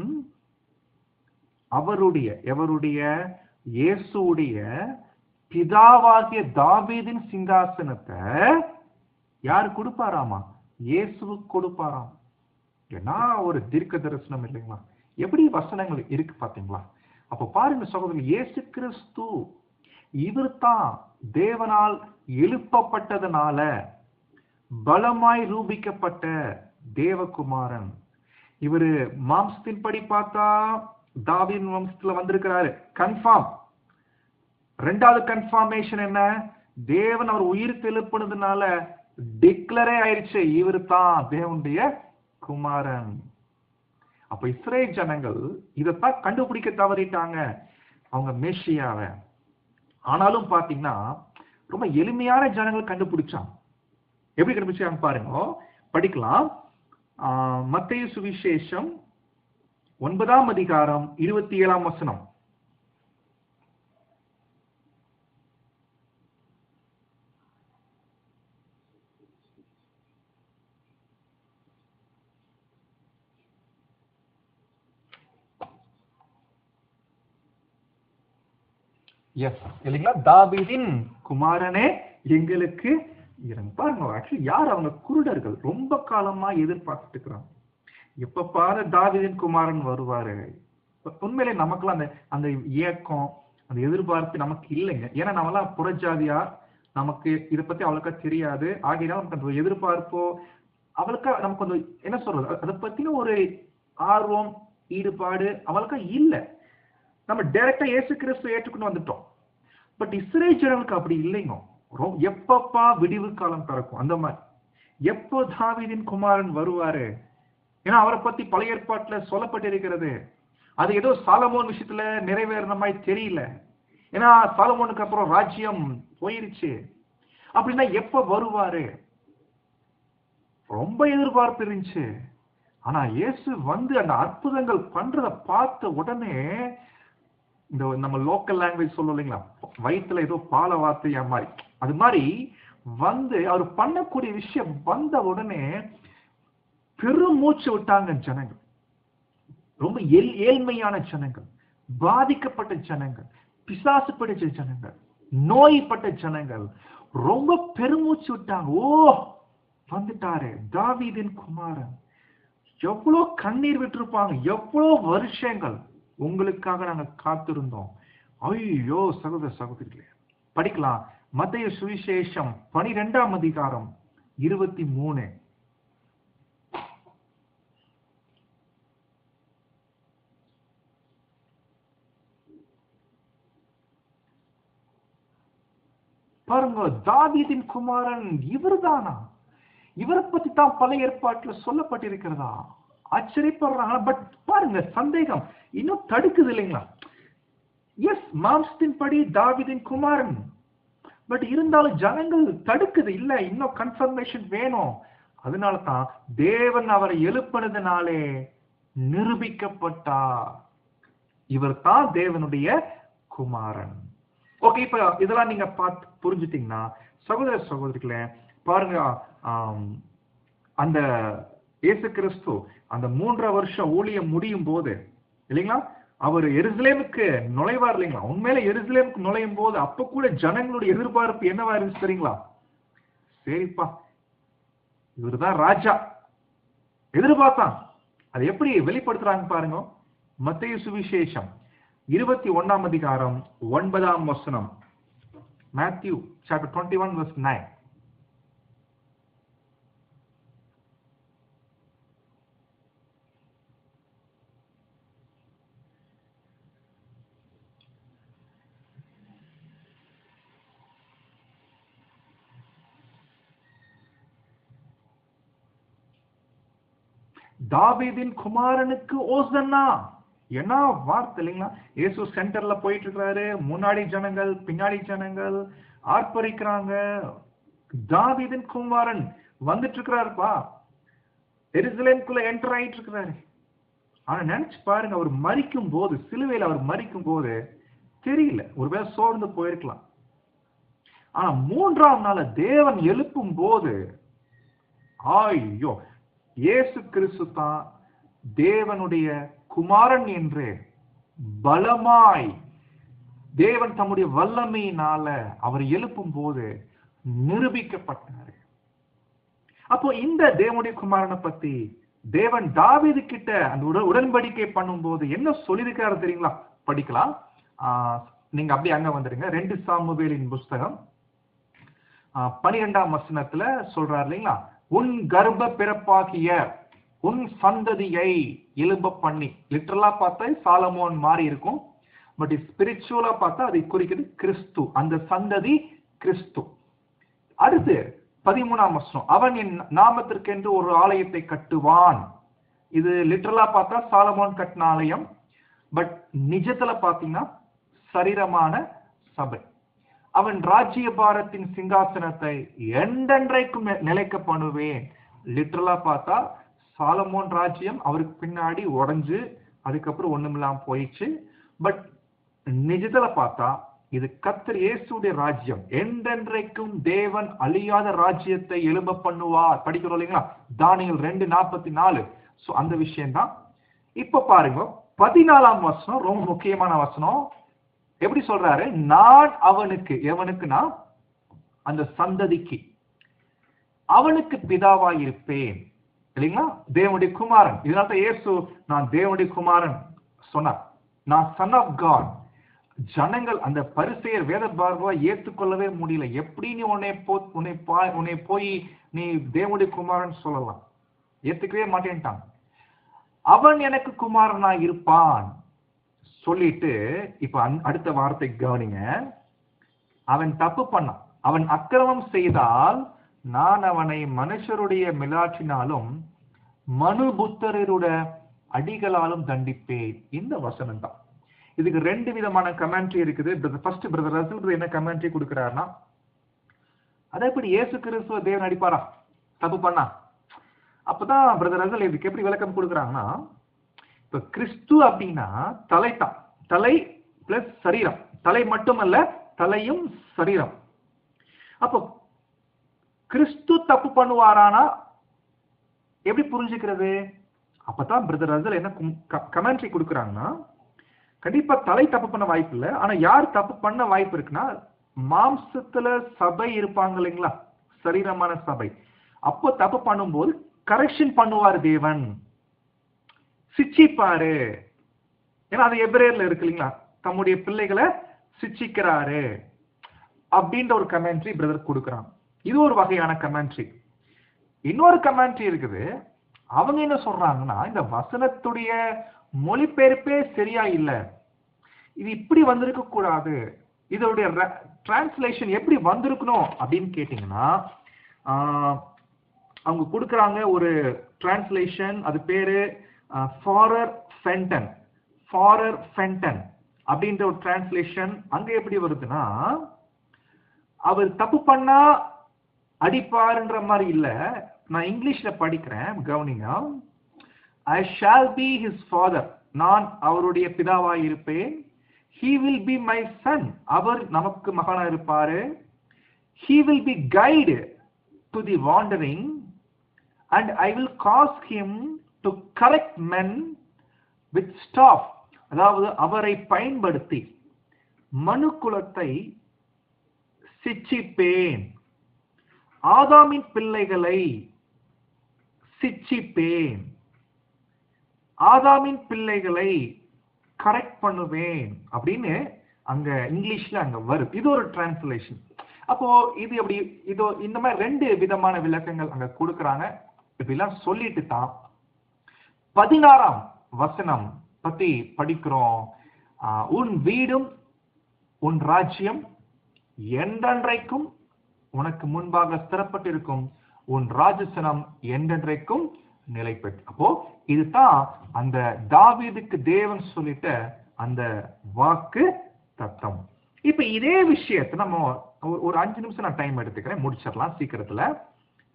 அவருடைய, எவருடைய, இயேசுடைய பிதாவாகிய தாவீதின் சிங்காசனத்தை யாரு கொடுப்பாராமா? இயேசுவுக்கு கொடுப்பாராம். ஏன்னா ஒரு தீர்க்க தரிசனம் இல்லைங்களா? எப்படி வசனங்கள் இருக்கு பாத்தீங்களா? அப்ப பாருங்க சகோதரர், இயேசு கிறிஸ்து இவர் தான் தேவனால் எழுப்பப்பட்டதனால பலமாய் ரூபிக்கப்பட்ட தேவகுமாரன். இவரு மாம்சத்தின்படி பார்த்தா தாவீதின் வம்சத்துல வந்திருக்கிறாரு, கன்ஃபார்ம். 2வது கன்ஃபர்மேஷன் என்ன? தேவன் அவர் உயிர் எழுப்பினதுனால டிக்ளரே ஆயிடுச்சு, இவரு தான் தேவனுடைய குமாரன். அப்ப இஸ்ரேல் ஜனங்கள் இதைத்தான் கண்டுபிடிக்க தவறிட்டாங்க, அவங்க மேசியாவை. ஆனாலும் பாத்தீங்கன்னா ரொம்ப எளிமையான ஜனங்கள் கண்டுபிடிச்சாங்க. எப்படி கண்டுபிடிச்சாங்க பாருங்க, படிக்கலாம். மத்தேயு சுவிசேஷம் 9ஆம் அதிகாரம் 27ஆம் வசனம். எஸ் இல்லைங்களா? தாவீதின் குமாரனே எங்களுக்கு இறங்கு. பாருங்க, ஆக்சுவலி யார் அவங்க? குருடர்கள். ரொம்ப காலமா எதிர்பார்த்துட்டு இருக்கிறாங்க, எப்ப பாரு தாவீதின் குமாரன் வருவாரு. உண்மையிலே நமக்குலாம் அந்த அந்த ஏக்கம், அந்த எதிர்பார்ப்பு நமக்கு இல்லைங்க. ஏன்னா நம்மலாம் புறஜாதியா, நமக்கு இதை பத்தி அவளுக்கா தெரியாது. ஆகையினால நமக்கு அந்த எதிர்பார்ப்போ அவளுக்கா நமக்கு வந்து என்ன சொல்றது, அதை பத்தின ஒரு ஆர்வம், ஈடுபாடு அவளுக்கா இல்லை. நம்ம டைரக்டா இயேசு கிறிஸ்து ஏற்றுக்கொண்டு வந்துட்டோம். பட் இஸ்ரேல் ஜனங்களுக்கு அப்படி இல்லைங்க. எப்பப்பா விடிவு காலம் பிறக்கும் அந்த மாதிரி, எப்போ தாவீதின் குமாரன் வருவாரு? ஏன்னா அவரை பத்தி பழைய ஏற்பாட்டுல சொல்லப்பட்டிருக்கிறது. அது ஏதோ சாலமோன் விஷயத்துல நிறைவேறின மாதிரி தெரியல. ஏன்னா சாலமோனுக்கு அப்புறம் ராஜ்யம் போயிருச்சு. அப்படின்னா எப்ப வருவாரு? ரொம்ப எதிர்பார்ப்பு இருந்துச்சு. ஆனா இயேசு வந்து அந்த அற்புதங்கள் பண்றத பார்த்த உடனே, இந்த நம்ம லோக்கல் லாங்குவேஜ் சொல்லுவோம் இல்லைங்களா, வயிற்றுல ஏதோ பால வார்த்தையா மாதிரி, அது மாதிரி வந்து அவர் பண்ணக்கூடிய விஷயம் வந்த உடனே பெரும் மூச்சு விட்டாங்க ஜனங்கள். ரொம்ப ஏழ்மையான ஜனங்கள், பாதிக்கப்பட்ட ஜனங்கள், பிசாசு பிடிச்ச ஜனங்கள், நோய்பட்ட ஜனங்கள் ரொம்ப பெருமூச்சு விட்டாங்க. ஓ வந்துட்டாரு தாவீதின் குமாரன். எவ்வளவு கண்ணீர் விட்டிருப்பாங்க, எவ்வளவு வருஷங்கள் உங்களுக்காக நாங்க காத்திருந்தோம். ஐயோ சகோதர சகோதரிகளே, படிக்கலாம். மத்தேயு சுவிசேஷம் 12ஆம் அதிகாரம் 23. பாருங்க, தாவீதின் குமாரன் இவர் தானா? இவரை பத்தி தான் பழைய ஏற்பாட்டுல சொல்லப்பட்டிருக்கிறதா? ஆச்சரியப்படுறாங்க. பட் பாருங்க, சந்தேகம் இன்னும் தடுக்குது இல்லைங்களா? எஸ், மாம்சத்தின் படி தாவீதின் குமாரன், பட் இருந்தாலும் ஜனங்கள் தடுக்குது. இல்ல, இன்னும் கன்ஃபர்மேஷன் வேணும். அதனால தான் தேவன் அவரை எழுப்பினதுனாலே நிரூபிக்கப்பட்டார், இவர் தான் தேவனுடைய குமாரன். ஓகே, இப்ப இதெல்லாம் நீங்க பார்த்து புரிஞ்சுட்டீங்கன்னா சகோதர சகோதரிகளே, பாருங்க, அந்த இயேசு கிறிஸ்து அந்த 3 வருஷம் ஊழியம் முடியும் போது இல்லைங்களா, அவர் எருசலேமுக்கு நுழைவார் இல்லைங்களா? உண்மையில எருசலேமுக்கு நுழையும் போது அப்ப கூட ஜனங்களுடைய எதிர்பார்ப்பு என்னவா இருந்துச்சு தெரியுங்களா? சரிப்பா, இவருதான் ராஜா எதிர்பார்த்தான். அதை எப்படி வெளிப்படுத்துறாங்க பாருங்க. மத்தேயு சுவிசேஷம் 21ஆம் அதிகாரம் 9ஆம் வசனம். Matthew chapter 21 verse 9. தாவீதின் குமாரனுக்கு ஓசன்னா. என்ன வார்த்தை இல்லைங்களா? இயேசு சென்டர்ல போயிட்டு இருக்கிறாரு, முன்னாடி ஜனங்கள் பின்னாடி ஜனங்கள் ஆர்ப்பரிக்கிறாங்க. தாவீதின் குமாரன் வந்துட்டு இருக்கிறாருப்பா, எருசலேமுக்குள்ள என்டர் ஆயிட்டு இருக்கிறாரு. ஆனா நினைச்சு பாருங்க, அவர் மரிக்கும் போது, சிலுவையில் அவர் மரிக்கும் போது தெரியல, ஒருவேளை சோர்ந்து போயிருக்கலாம். ஆனா 3ஆம் நாள் தேவன் எழுப்பும் போது, ஐயோ, இயேசு கிறிஸ்து தான் தேவனுடைய குமாரன் என்று பலமாய் தேவன் தம்முடைய வல்லமையினால அவர் எழுப்பும் போது நிரூபிக்கப்பட்டார். அப்போ இந்த தேவனுடைய குமாரனை பத்தி தேவன் தாவீது கிட்ட அந்த உடன்படிக்கை பண்ணும் போது என்ன சொல்லியிருக்காரு தெரியுங்களா? படிக்கலாம். நீங்க அப்படியே அங்க வந்துருங்க. 2 சாமுவேலின் புஸ்தகம் 12ஆம் வசனத்துல சொல்றாரு இல்லைங்களா, உன் கர்ப்ப பிறப்பாகிய உன் சந்ததியை எழும்ப பண்ணி. லிட்டரலா பார்த்தா சாலமோன் மாறி இருக்கும், பட் ஸ்பிரிச்சுவலா பார்த்தா அதை குறிக்கிறது கிறிஸ்து. அந்த சந்ததி கிறிஸ்து. அடுத்து 13ஆம் வசனம், அவன் என் நாமத்திற்கென்று ஒரு ஆலயத்தை கட்டுவான். இது லிட்டரலா பார்த்தா சாலமோன் கட்டின ஆலயம், பட் நிஜத்துல பாத்தீங்கன்னா சரீரமான சபை. அவன் ராஜ்யபாரத்தின் சிங்காசனத்தை என்றென்றைக்கும் நிலைக்க பண்ணுவேன். லிட்டரலா பார்த்தா சாலமோன் ராஜ்யம் அவருக்கு பின்னாடி உடைஞ்சு அதுக்கப்புறம் ஒண்ணுமில்லாம போயிடுச்சு. பட் நிஜத்துல பார்த்தா இது கர்த்தர் இயேசுடைய ராஜ்யம். என்றென்றைக்கும் தேவன் அழியாத ராஜ்யத்தை எழும்ப பண்ணுவார். படிக்கிறோம் இல்லைங்களா, தானியேல் 2:44. சோ அந்த விஷயம் தான். இப்ப பாருங்க 14ஆம் வசனம் ரொம்ப முக்கியமான வசனம். எப்படி சொல்றாரு? நான் அவனுக்கு, எவனுக்குனா அந்த சந்ததிக்கு, அவனுக்கு பிதாவாய் இருப்பேன். இல்லைங்களா, தேவனுடைய குமாரன். இதனால இயேசு நான் தேவனுடைய குமாரன் சொன்னார். நான் சன் ஆஃப் காட். ஜனங்கள் அந்த பரிசேயர் வேத பார்வா ஏற்றுக்கொள்ளவே முடியல. எப்படி நீ உன்னை போய் நீ தேவனுடைய குமாரன் சொல்லலாம்? ஏத்துக்கவே மாட்டேன்ட்டான். அவன் எனக்கு குமாரனாய் இருப்பான் சொல்லிட்டு, இப்ப அடுத்த வார்த்தை கவனிங்க. அவன் தப்பு பண்ணான், அவன் அக்கிரமம் செய்தால் நான் அவனை மனுஷருடைய மிலாற்றினாலும் மனுபுத்தருடைய அடிகளாலும் தண்டிப்பேன். இந்த வசனம் தான். இதுக்கு 2 விதமான கமெண்ட்ரி இருக்குது. ஃபர்ஸ்ட் பிரதர் ரசல் என்ன கமெண்ட்ரி கொடுக்கிறாருன்னா, அதை எப்படி இயேசு கிறிஸ்துவ தேவன் அடிப்பாரா தப்பு பண்ணா? அப்பதான் பிரதர் ரசல் இதுக்கு எப்படி விளக்கம் கொடுக்குறாங்கன்னா, இப்ப கிறிஸ்து அப்படின்னா தலைதான், தலை பிளஸ் சரீரம். தலை மட்டுமல்ல, தலையும் சரீரம். அப்போ கிறிஸ்து தப்பு பண்ணுவாரானா எப்படி புரிஞ்சுக்கிறது? அப்பதான் பிரதர் ரசல் என்ன கமெண்ட்ரி கொடுக்குறாங்கன்னா, கண்டிப்பா தலை தப்பு பண்ண வாய்ப்பு இல்லை. ஆனா யார் தப்பு பண்ண வாய்ப்பு இருக்குன்னா, மாம்சத்துல சபை இருப்பாங்க இல்லைங்களா, சரீரமான சபை. அப்போ தப்பு பண்ணும்போது கரெக்ஷன் பண்ணுவார் தேவன், சிச்சிப்பாரு. ஏன்னா அது எபிரேயர்ல இருக்கு இல்லைங்களா, தம்முடைய பிள்ளைகளை சிச்சிக்கிறாரு அப்படின்ற ஒரு கமெண்ட்ரி பிரதர் கொடுக்குறான். இது ஒரு வகையான கமெண்ட்ரி. இன்னொரு கமெண்ட்ரி இருக்குது. அவங்க என்ன சொல்றாங்கன்னா, இந்த வசனத்துடைய மொழிபெயர்ப்பே சரியா இல்ல, இது இப்படி வந்திருக்க கூடாது, இதோடைய டிரான்ஸ்லேஷன் எப்படி வந்திருக்கணும் அப்படின்னு கேட்டீங்கன்னா, அவங்க கொடுக்குறாங்க ஒரு டிரான்ஸ்லேஷன். அது பேரு ஃபாரர் ஃபென்டன் அப்படின்ற ஒரு டிரான்ஸ்லேஷன். அங்க எப்படி வருதுன்னா, அவர் தப்பு பண்ணா அடிப்பாருன்ற மாதிரி இல்ல. நான் இங்கிலீஷ்ல படிக்கிறேன், கவனிங்க. I shall be his father. நான் அவருடைய பிதாவாய் இருப்பேன். He will be my son. அவர் நமக்கு மகனா இருப்பாரு. He will be guide to the wandering and I will cause him to correct men with staff. அதாவது அவரை பயன்படுத்தி மனுக்குலத்தை சிட்சிப்பேன், ஆதாமின் பிள்ளைகளை சிட்சிப்பேன், ஆதாமின் பிள்ளைகளை கரெக்ட் பண்ணுவேன் அப்படின்னு அங்க இங்கிலீஷ்ல அங்க வருது. இது ஒரு டிரான்ஸ்லேஷன். அப்போ இது எப்படி இதோ இந்த மாதிரி 2 விதமான விளக்கங்கள் அங்க கொடுக்கறாங்க. இப்படிலாம் சொல்லிட்டு தான் 16ஆம் வசனம் பத்தி படிக்கிறோம். உன் வீடும் உன் ராஜ்யம் என்றென்றைக்கும் உனக்கு முன்பாக ஸ்திரப்பட்டிருக்கும், உன் ராஜசனம் என்றென்றைக்கும் நிலை பெற்று. அப்போ இதுதான் அந்த தாவீதுக்கு தேவன் சொல்லிட்ட அந்த வாக்கு தத்தம். இப்ப இதே விஷயத்தை நம்ம ஒரு 5 நிமிஷம் நான் டைம் எடுத்துக்கிறேன், முடிச்சிடலாம் சீக்கிரத்துல.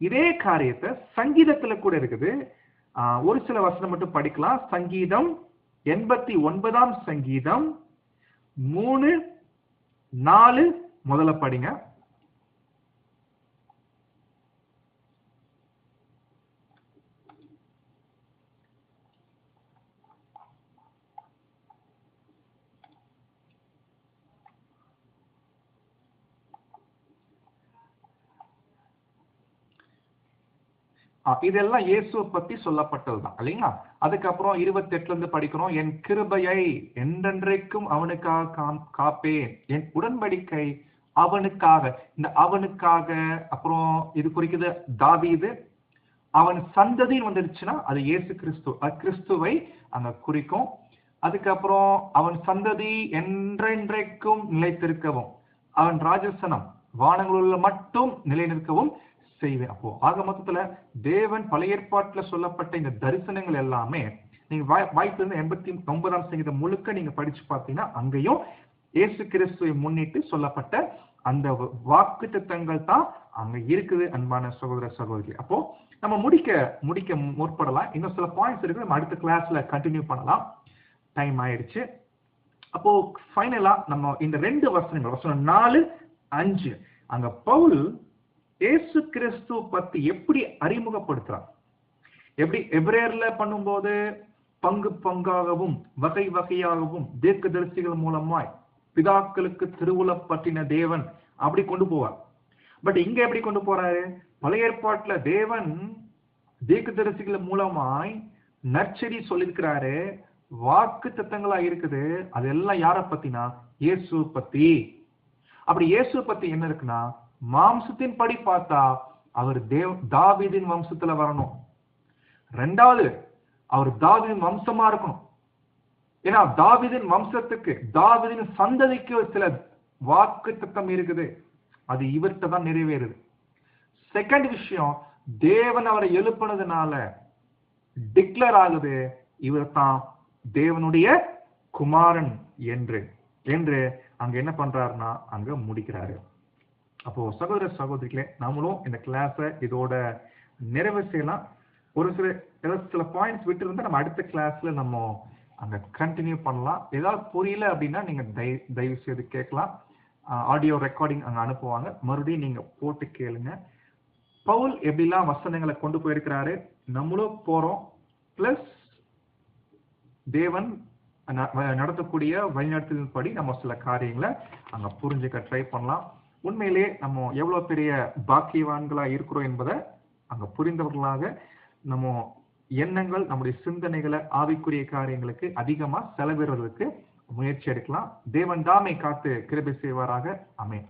இதே காரியத்தை சங்கீதத்துல கூட இருக்குது. ஒரு சில வசனம் மட்டும் படிக்கலாம். சங்கீதம் 89ஆம் சங்கீதம் 3-4 முதல்ல படிங்க. இதெல்லாம் இயேசுவை பத்தி சொல்லப்பட்டதுதான் இல்லைங்களா? அதுக்கப்புறம் 28ல இருந்து படிக்கிறோம். என் கிருபையை என்றென்றைக்கும் அவனுக்காக காப்பேன், என் உடன்படிக்கை அவனுக்காக. இந்த அவனுக்காக அப்புறம் இது குறிக்குது தாவீது. அவன் சந்ததின்னு வந்துருச்சுன்னா அது இயேசு கிறிஸ்து, கிறிஸ்துவை அங்க குறிக்கும். அதுக்கப்புறம் அவன் சந்ததி என்றென்றைக்கும் நிலைத்திருக்கவும், அவன் ராஜசனம் வானங்களுள்ள மட்டும் நிலை நிற்கவும் செய்வேன். அப்போ ஆக மொத்தத்துல தேவன் பழைய ஏற்பாட்டுல சொல்லப்பட்ட இந்த தரிசனங்கள் எல்லாமே நீங்க வாய்ப்பு இருந்து 89ஆம் சங்கீதம் முழுக்க நீங்க படிச்சு பார்த்தீங்கன்னா அங்கேயும் இயேசு கிறிஸ்துவை முன்னிட்டு சொல்லப்பட்ட அந்த வாக்கு திட்டங்கள் தான் அங்க இருக்குது. அன்பான சகோதர சகோதரி, அப்போ நம்ம முடிக்க முற்படலாம். இன்னும் சில பாயிண்ட்ஸ் இருக்கு, நம்ம அடுத்த கிளாஸ்ல கண்டினியூ பண்ணலாம். டைம் ஆயிடுச்சு. அப்போ ஃபைனலா நம்ம இந்த 2 வசனங்கள், வசனம் 4-5, அங்க பவுல் இயேசு கிறிஸ்து பத்தி எப்படி அறிமுகப்படுத்துறார், எப்படி எபிரேயர்ல பண்ணும்போது பங்கு பங்காகவும் வகை வகையாகவும் தீர்க்கதரிசிகள் மூலமாய் பிதாக்களுக்கு திருவுளப்பட்டின தேவன் அப்படி கொண்டு போவார். பட் இங்க எப்படி கொண்டு போறாரு? பழைய ஏற்பாட்டுல தேவன் தீர்க்கதரிசிகள் மூலமாய் நற்செய்தி சொல்லியிருக்கிறாரு, வாக்கு தத்தங்களா இருக்குது. அதெல்லாம் யார பத்தினா இயேசு பத்தி. அப்படி இயேசு பத்தி என்ன இருக்குன்னா, மாம்சத்தின் படி பார்த்தா அவர் தாவீதின் வம்சத்துல வரணும். 2வது அவர் தாவீதின் வம்சமா இருக்கணும். ஏன்னா தாவீதின் வம்சத்துக்கு, தாவீதின் சந்ததிக்கு சில வாக்கு தத்தம் இருக்குது, அது இவர்கிட்ட தான் நிறைவேறுது. செகண்ட் விஷயம், தேவன் அவரை எழுப்பினதுனால டிக்ளேர் ஆகுது, இவர் தான் தேவனுடைய குமாரன் என்று அங்க என்ன பண்றாருன்னா அங்க முடிக்கிறாரு. அப்போ சகோதர சகோதரிகளே, நம்மளும் இந்த கிளாஸை இதோட நிறைவு செய்யலாம். ஒரு சில பாயிண்ட்ஸ் விட்டு இருந்தா நம்ம அடுத்த கிளாஸ்ல நம்ம அங்க கண்டினியூ பண்ணலாம். ஏதாவது புரியல அப்படின்னா நீங்க தயவு செய்து கேட்கலாம். ஆடியோ ரெக்கார்டிங் அங்க அனுப்புவாங்க, மறுபடியும் நீங்க போட்டு கேளுங்க. பவுல் எப்படிலாம் வசனங்களை கொண்டு போயிருக்கிறாரு, நம்மளும் போறோம். பிளஸ் தேவன் நடத்தக்கூடிய வழிநடத்தலின் படி நம்ம சில காரியங்களை அங்க புரிஞ்சுக்க ட்ரை பண்ணலாம். உண்மையிலே நம்ம எவ்வளவு பெரிய பாக்கியவான்களா இருக்கிறோம் என்பதை அங்க புரிந்தவர்களாக நம்ம எண்ணங்கள், நம்முடைய சிந்தனைகளை ஆவிக்குரிய காரியங்களுக்கு அதிகமா செலவிடுறதுக்கு முயற்சி எடுக்கலாம். தேவன் தாமே காத்து கிருபை செய்வாராக. ஆமென்.